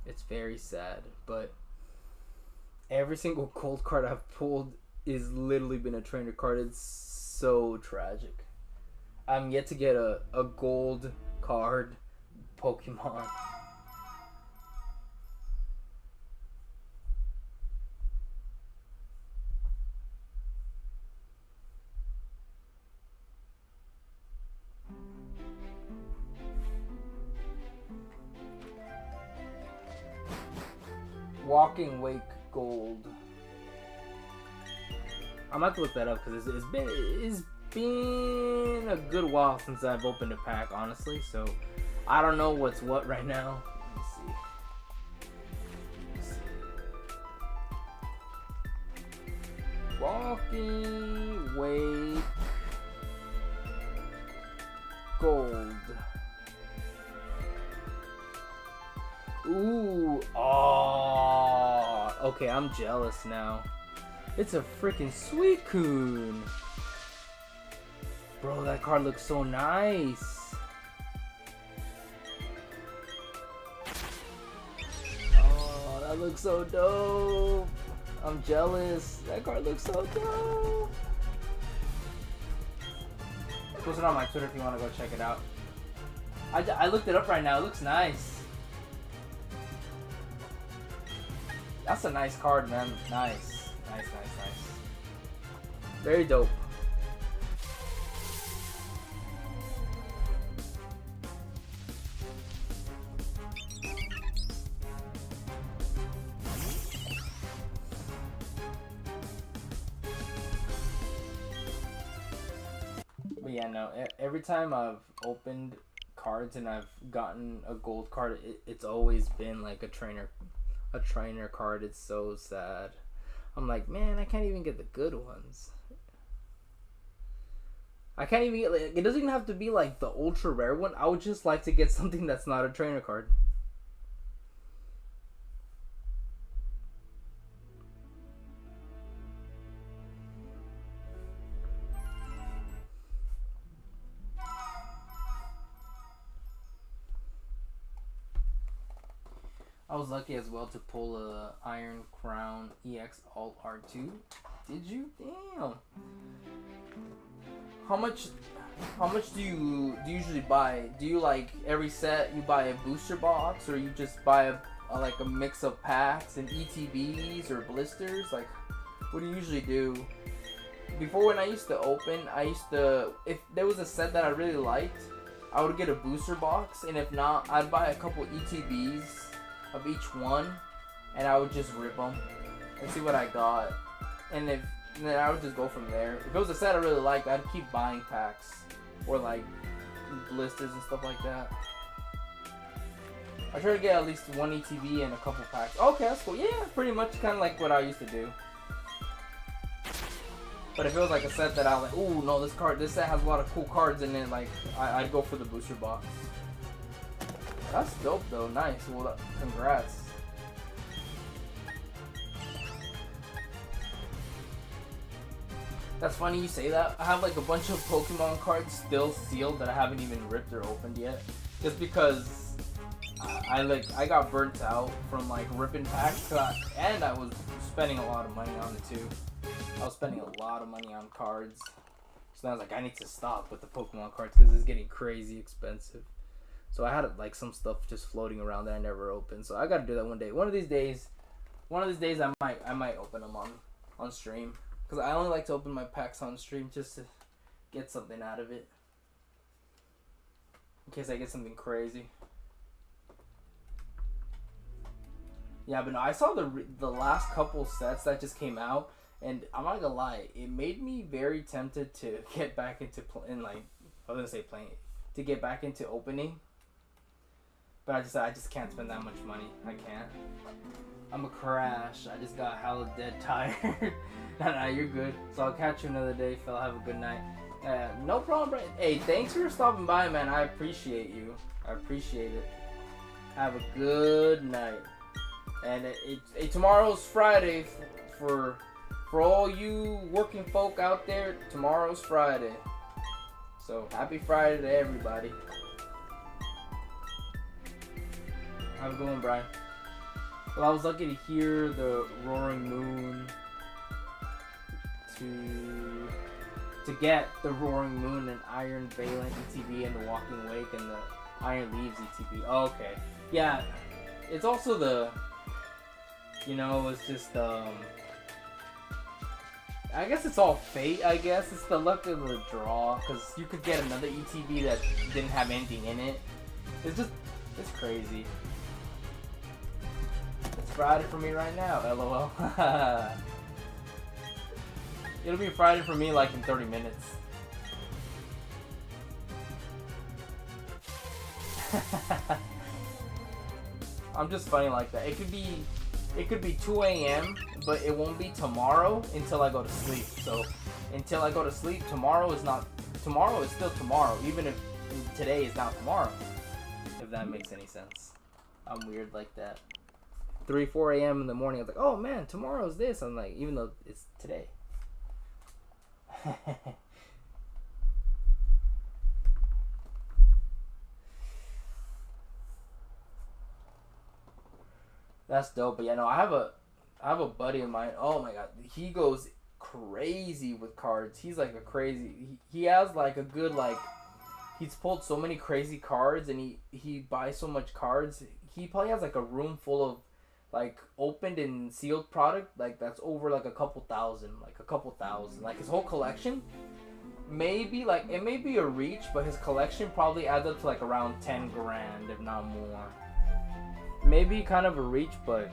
It's very sad, but every single gold card I've pulled is literally been a trainer card. It's so tragic. I'm yet to get a gold card Pokemon. Walking Wake Gold. I'm gonna have to look that up because it's been a good while since I've opened a pack, honestly, so I don't know what's what right now. Let me see. Walking Wake Gold. Ooh, oh, okay, I'm jealous now. It's a freaking Suicune. Bro, that card looks so nice. Oh, that looks so dope. I'm jealous. That card looks so dope. Post it on my Twitter if you want to go check it out. I looked it up right now. It looks nice. That's a nice card, man. Nice. Nice. Very dope. But yeah, no, every time I've opened cards and I've gotten a gold card, it's always been like a trainer card. It's so sad. I'm like, man, I can't even get the good ones. I can't even get, like, it doesn't even have to be like the ultra rare one. I would just like to get something that's not a trainer card. I was lucky as well to pull a Iron Crown EX Alt R2. Did you? Damn. How much do you usually buy? Do you like every set you buy a booster box, or you just buy like a mix of packs and ETBs or blisters? Like, what do you usually do? Before, when I used to open, if there was a set that I really liked, I would get a booster box, and if not, I'd buy a couple ETBs of each one, and I would just rip them and see what I got, and then I would just go from there. If it was a set I really liked, I'd keep buying packs or like blisters and stuff like that. I try to get at least one ETB and a couple packs. Okay, that's cool. Yeah, pretty much kind of like what I used to do. But if it was like a set that I was like, ooh, no, this set has a lot of cool cards in it, like I'd go for the booster box. That's dope though. Nice. Well, congrats. That's funny you say that. I have like a bunch of Pokemon cards still sealed that I haven't even ripped or opened yet. Just because I got burnt out from like ripping packs, and I was spending a lot of money on it too. I was spending a lot of money on cards. So I was like, I need to stop with the Pokemon cards because it's getting crazy expensive. So I had like some stuff just floating around that I never opened. So I gotta do that one day. One of these days I might open them on stream. Because I only like to open my packs on stream just to get something out of it. In case I get something crazy. Yeah, but no, I saw the last couple sets that just came out. And I'm not gonna lie, it made me very tempted to get back into to get back into opening. But I just can't spend that much money. I can't. I'm a crash. I just got hella dead tired. Nah, you're good. So I'll catch you another day, Phil. Have a good night. No problem, bro. Hey, thanks for stopping by, man. I appreciate you. I appreciate it. Have a good night. And tomorrow's Friday for all you working folk out there. Tomorrow's Friday. So happy Friday to everybody. Have a good one, Brian. Well, I was lucky to hear the Roaring Moon to get the Roaring Moon and Iron Valent ETB and the Walking Wake and the Iron Leaves ETB. Oh, okay. Yeah. It's also the, it's just, I guess it's all fate, I guess. It's the luck of the draw, because you could get another ETB that didn't have anything in it. It's crazy. It's Friday for me right now, LOL. It'll be Friday for me like in 30 minutes. I'm just funny like that. It could be 2 a.m., but it won't be tomorrow until I go to sleep. So until I go to sleep, tomorrow is still tomorrow, even if today is not tomorrow. If that makes any sense. I'm weird like that. 3, 4 a.m. in the morning, I was like, oh man, tomorrow's this. I'm like, even though it's today. That's dope. But yeah, no, I have a buddy of mine. Oh my god, he goes crazy with cards. He's like a crazy. He has like a good like. He's pulled so many crazy cards, and he buys so much cards. He probably has like a room full of like opened and sealed product like that's over like a couple thousand. Like his whole collection. Maybe like it may be a reach, but his collection probably adds up to like around 10 grand, if not more. Maybe kind of a reach, but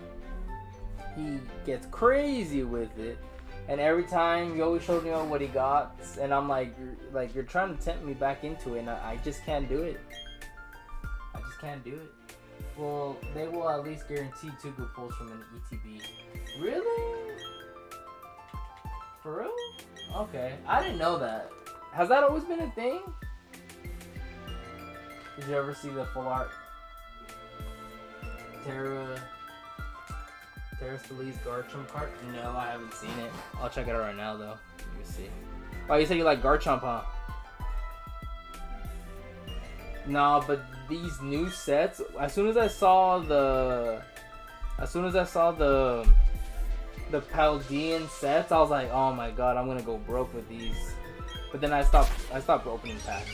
he gets crazy with it. And every time he always shows me what he got, and I'm like you're trying to tempt me back into it, and I just can't do it. I just can't do it. Well, they will at least guarantee 2 good pulls from an ETB. Really? For real? Okay, I didn't know that. Has that always been a thing? Did you ever see the full art Terra Feliz Garchomp card? No, I haven't seen it. I'll check it out right now though. Let me see. Oh, you said you like Garchomp, huh? No, but these new sets, as soon as I saw the Paldean sets, I was like, oh my god, I'm gonna go broke with these. But then I stopped opening packs.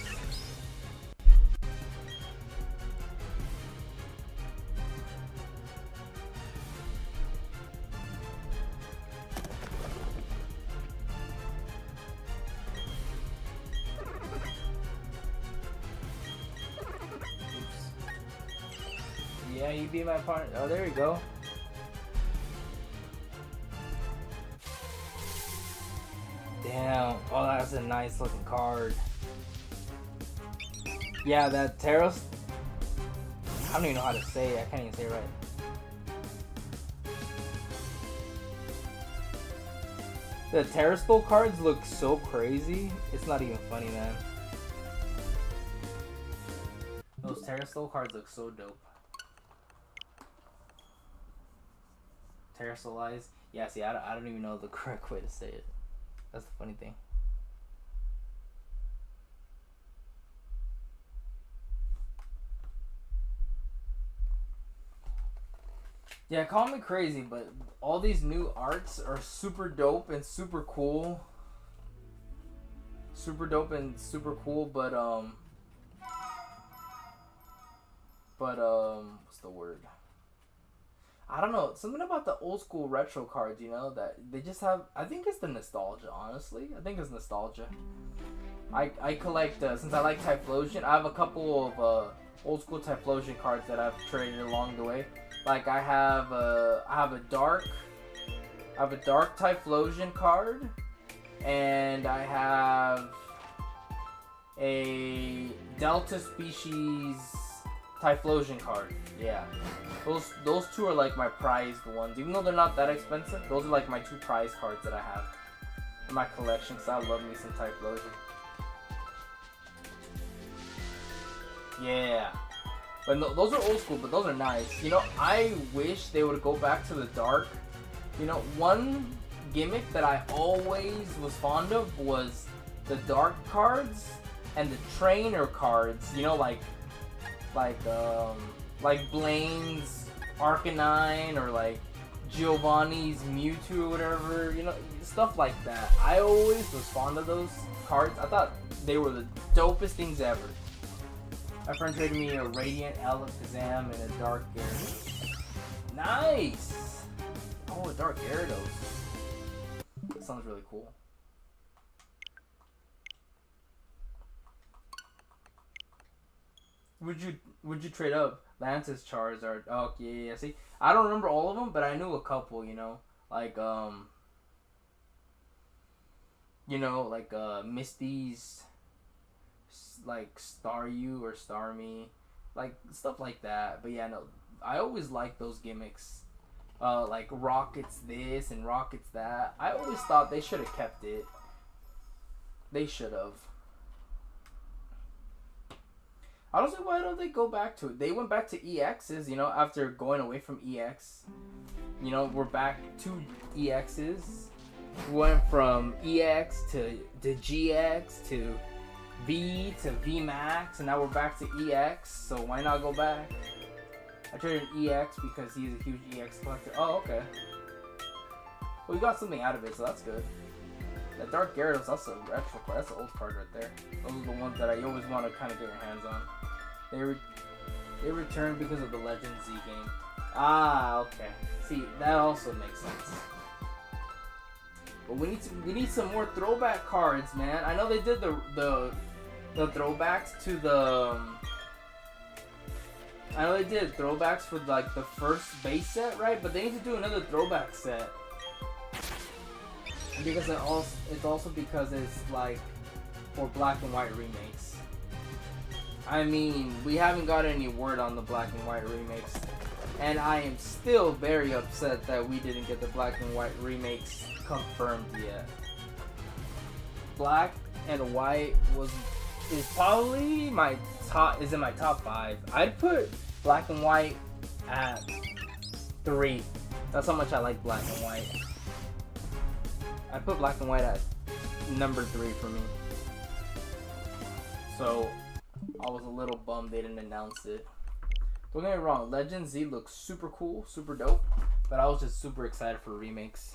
Yeah, you be my partner. Oh, there you go. Damn. Oh, that's a nice looking card. Yeah, that Taros. I don't even know how to say it. I can't even say it right. The Terraspo cards look so crazy. It's not even funny, man. Those Terraspo cards look so dope. Terrasolize. Yeah, see, I don't even know the correct way to say it. That's the funny thing. Yeah, call me crazy, but all these new arts are super dope and super cool. Super dope and super cool, but what's the word? I don't know, something about the old school retro cards, you know, that they just have, I think it's the nostalgia, honestly. I think it's nostalgia. I collect, since I like Typhlosion, I have a couple of old school Typhlosion cards that I've traded along the way. Like I have a dark Typhlosion card, and I have a Delta species Typhlosion card. Yeah. Those two are like my prized ones. Even though they're not that expensive, those are like my 2 prize cards that I have in my collection, so I love me some Typhlosion. Yeah. But no, those are old school, but those are nice. You know, I wish they would go back to the dark. You know, one gimmick that I always was fond of was the dark cards and the trainer cards. You know, like Blaine's Arcanine or like Giovanni's Mewtwo or whatever, you know, stuff like that. I always was fond of those cards. I thought they were the dopest things ever. My friend traded me a Radiant Alakazam and a Dark Gyarados. Nice! Oh, a Dark Gyarados. That sounds really cool. Would you trade up Lance's Charizard? Oh yeah, see, I don't remember all of them, but I knew a couple. You know, like Misty's, like Staryu or Starmie, like stuff like that. But yeah, no, I always like those gimmicks. Like Rockets this and Rockets that. I always thought they should have kept it. They should have. Honestly, why don't they go back to it? They went back to EXs, you know, after going away from EX. You know, we're back to EXs. We went from EX to GX to V to VMAX, and now we're back to EX, so why not go back? I traded EX because he's a huge EX collector. Oh, okay. Well, we got something out of it, so that's good. That Dark Gyarados, that's a retro card. That's an old card right there. Those are the ones that I always want to kind of get your hands on. They returned because of the Legend Z game. Ah, okay. See, that also makes sense. But we need some more throwback cards, man. I know they did the throwbacks to the. I know they did throwbacks for like the first base set, right? But they need to do another throwback set. Because it's also because it's like for black and white remakes. I mean, we haven't got any word on the black and white remakes, and I am still very upset that we didn't get the black and white remakes confirmed yet. Black and white is probably in my top 5. I'd put black and white at 3. That's how much I like black and white. I put black and white at number 3 for me. So I was a little bummed they didn't announce it. Don't get me wrong, Legend Z looks super cool, super dope, but I was just super excited for remakes.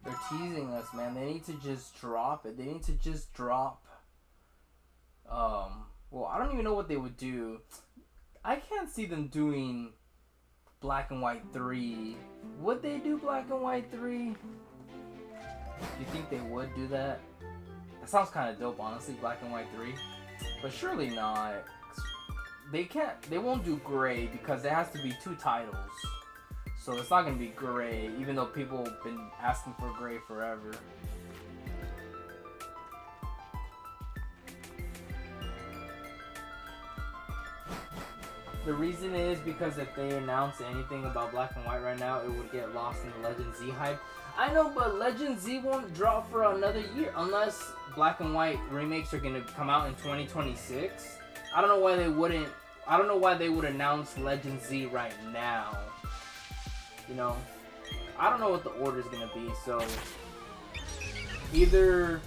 They're teasing us, man. They need to just drop it. They need to just drop. Well, I don't even know what they would do. I can't see them doing Black and White 3. Would they do Black and White 3? Do you think they would do that? That sounds kind of dope, honestly, Black and White 3. But surely not. They won't do Gray because there has to be 2 titles. So it's not going to be Gray, even though people have been asking for Gray forever. The reason is because if they announce anything about Black and White right now, it would get lost in the Legend Z hype. I know, but Legend Z won't drop for another year unless Black and White remakes are going to come out in 2026. I don't know why they wouldn't. I don't know why they would announce Legend Z right now. You know, I don't know what the order is gonna be. So either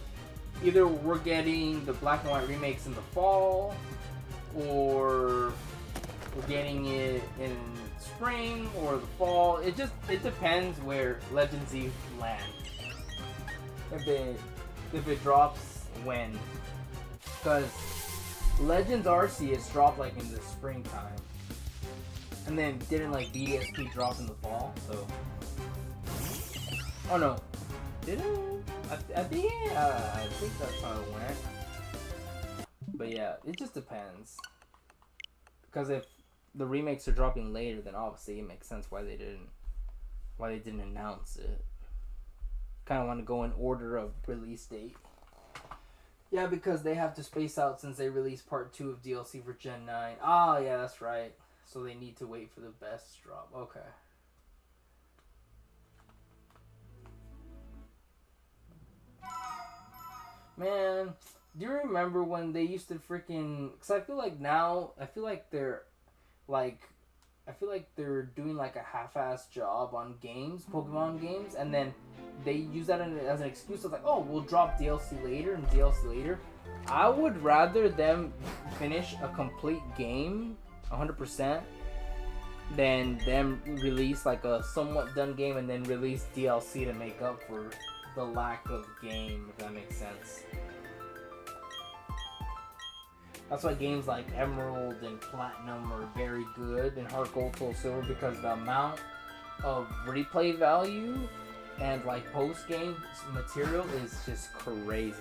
we're getting the Black and White remakes in the fall, or we're getting it in spring or the fall. It depends where Legend Z lands. If it drops when, because Legends Arceus dropped like in the springtime. And then didn't like BDSP drop in the fall, so. Oh no, did it? I think that's how it went. But yeah, it just depends. Because if the remakes are dropping later, then obviously it makes sense why they didn't announce it. Kind of want to go in order of release date. Yeah, because they have to space out since they released part 2 of DLC for Gen 9. Oh yeah, that's right. So they need to wait for the best drop. Okay. Man, do you remember when they used to freaking... Because I feel like now... I feel like they're doing like a half-assed job on games, Pokemon games, and then they use that as an excuse of like, oh, we'll drop DLC later and DLC later. I would rather them finish a complete game 100% than them release like a somewhat done game and then release DLC to make up for the lack of game, if that makes sense. That's why games like Emerald and Platinum are very good, and Heart Gold, Soul Silver, because the amount of replay value and like post-game material is just crazy.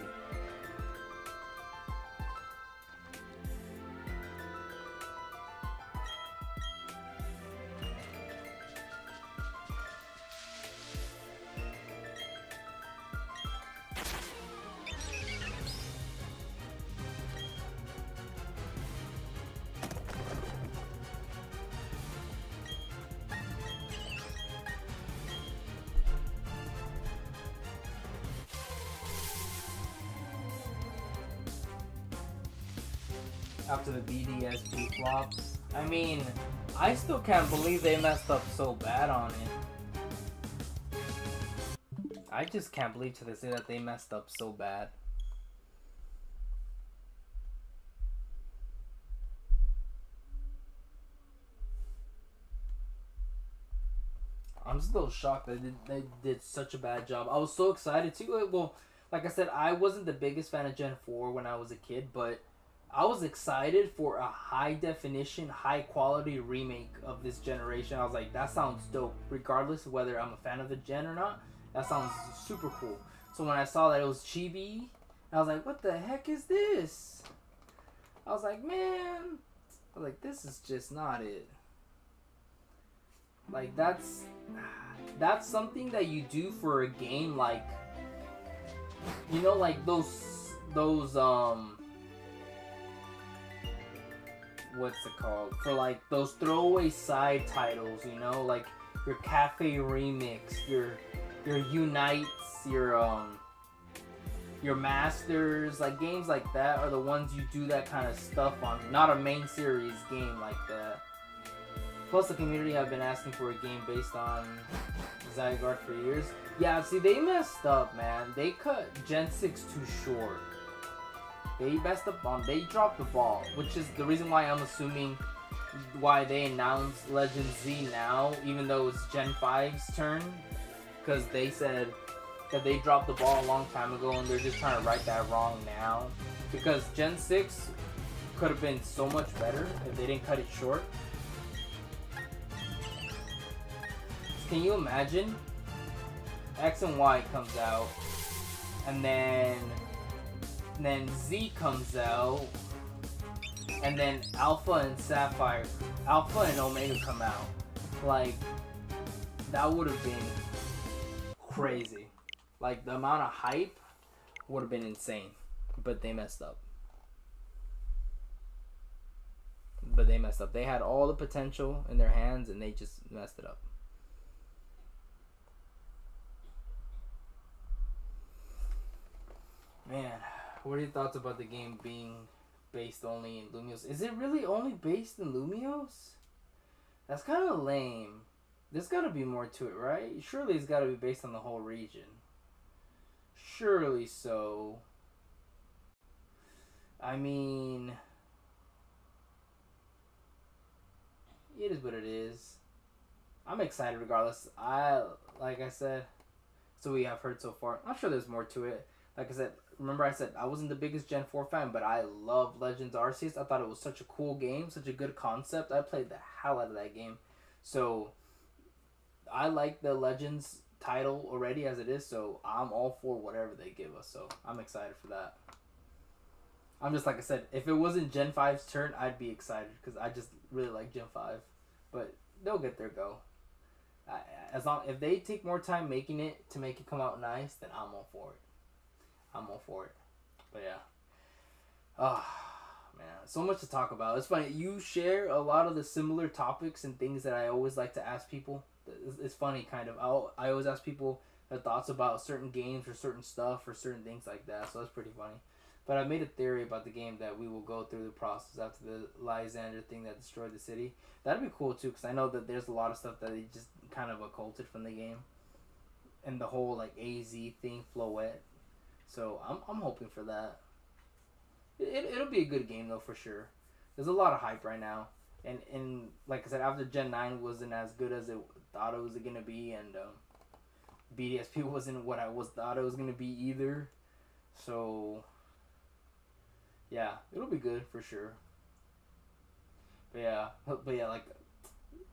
after the BDSP flop. I mean, I still can't believe they messed up so bad on it. I just can't believe to this day that they messed up so bad. I'm still shocked that they did such a bad job. I was so excited too. Well, like I said, I wasn't the biggest fan of Gen 4 when I was a kid, but I was excited for a high definition, high quality remake of this generation. I was like, that sounds dope. Regardless of whether I'm a fan of the gen or not, that sounds super cool. So when I saw that it was Chibi, I was like, what the heck is this? I was like, man, this is just not it. Like, that's something that you do for a game, like, you know, like those what's it called? For like those throwaway side titles, you know, like your Cafe Remix, your Unites, your Masters, like games like that are the ones you do that kind of stuff on, not a main series game like that. Plus, the community have been asking for a game based on Zygarde for years. Yeah, see, they messed up, man. They cut Gen 6 too short. They messed up on... They dropped the ball, which is the reason why I'm assuming why they announced Legend Z now, even though it's Gen 5's turn. Because they said that they dropped the ball a long time ago, and they're just trying to right that wrong now. Because Gen 6 could have been so much better if they didn't cut it short. Can you imagine? X and Y comes out, and then Z comes out, and then Alpha and Sapphire, Alpha and Omega come out. Like, that would have been crazy. Like, the amount of hype would have been insane. But they messed up. They had all the potential in their hands, and they just messed it up. Man, what are your thoughts about the game being based only in Lumiose? Is it really only based in Lumiose? That's kind of lame. There's got to be more to it, right? Surely it's got to be based on the whole region. Surely so. I mean, it is what it is. I'm excited regardless. Like I said, so we have heard so far. I'm sure there's more to it. Like I said, remember I said I wasn't the biggest Gen 4 fan, but I love Legends Arceus. I thought it was such a cool game, such a good concept. I played the hell out of that game. So, I like the Legends title already as it is, so I'm all for whatever they give us. So, I'm excited for that. I'm just, like I said, if it wasn't Gen 5's turn, I'd be excited, because I just really like Gen 5. But they'll get their go. If they take more time making it to make it come out nice, then I'm all for it. But yeah. Oh, man. So much to talk about. It's funny. You share a lot of the similar topics and things that I always like to ask people. It's funny, kind of. I always ask people their thoughts about certain games or certain stuff or certain things like that. So that's pretty funny. But I made a theory about the game that we will go through the process after the Lysander thing that destroyed the city. That'd be cool, too, because I know that there's a lot of stuff that they just kind of occulted from the game. And the whole, like, AZ thing, Floette. So I'm hoping for that. It'll be a good game though for sure. There's a lot of hype right now, and like I said, after Gen 9 wasn't as good as it thought it was gonna be, and BDSP wasn't what I thought it was gonna be either. So yeah, it'll be good for sure. But yeah, like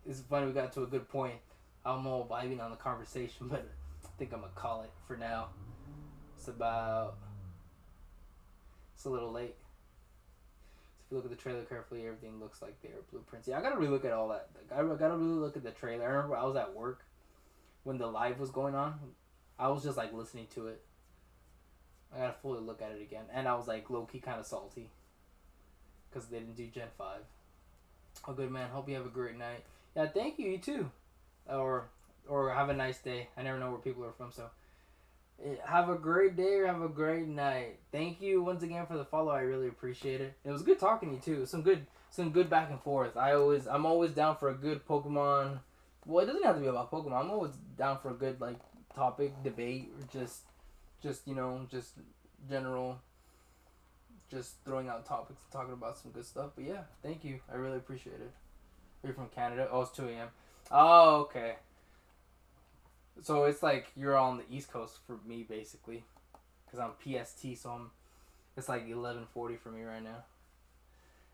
it's funny we got to a good point. I'm all vibing on the conversation, but I think I'm gonna call it for now. It's a little late. So if you look at the trailer carefully, everything looks like they are blueprints. Yeah, I gotta relook at all that. I gotta really look at the trailer. I remember I was at work when the live was going on. I was just like listening to it. I gotta fully look at it again. And I was like low-key kind of salty. Because they didn't do Gen 5. Oh, good man. Hope you have a great night. Yeah, thank you. You too. Or have a nice day. I never know where people are from, so... Have a great day or have a great night. Thank you once again for the follow. I really appreciate it. It was good talking to you too. Some good back and forth. I'm always down for a good Pokemon. Well, it doesn't have to be about Pokemon. I'm always down for a good like topic debate or just just general, just throwing out topics and talking about some good stuff. But yeah, thank you. I really appreciate it. You're from Canada. Oh, it's 2 a.m. Oh, okay. So it's like you're on the East Coast for me, basically, because I'm PST. So it's like 11:40 for me right now.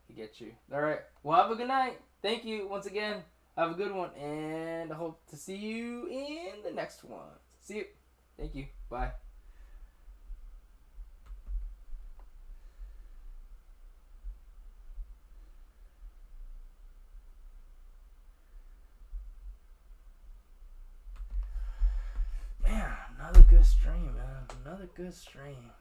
I get you. All right. Well, have a good night. Thank you once again. Have a good one, and I hope to see you in the next one. See you. Thank you. Bye. Man, another good stream, man. Another good stream.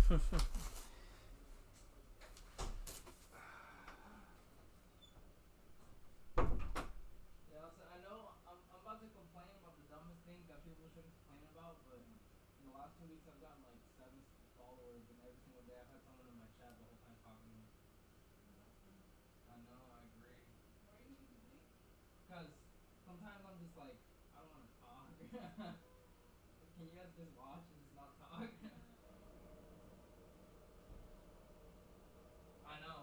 Yeah, so I know I'm about to complain about the dumbest thing that people shouldn't complain about, but in the last 2 weeks I've gotten like 7 followers, and every single day I've had someone in my chat the whole time talking to me. I know, I agree. Cause sometimes I'm just like, I don't want to talk. Can you guys just watch and just not talk? I know.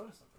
notice them.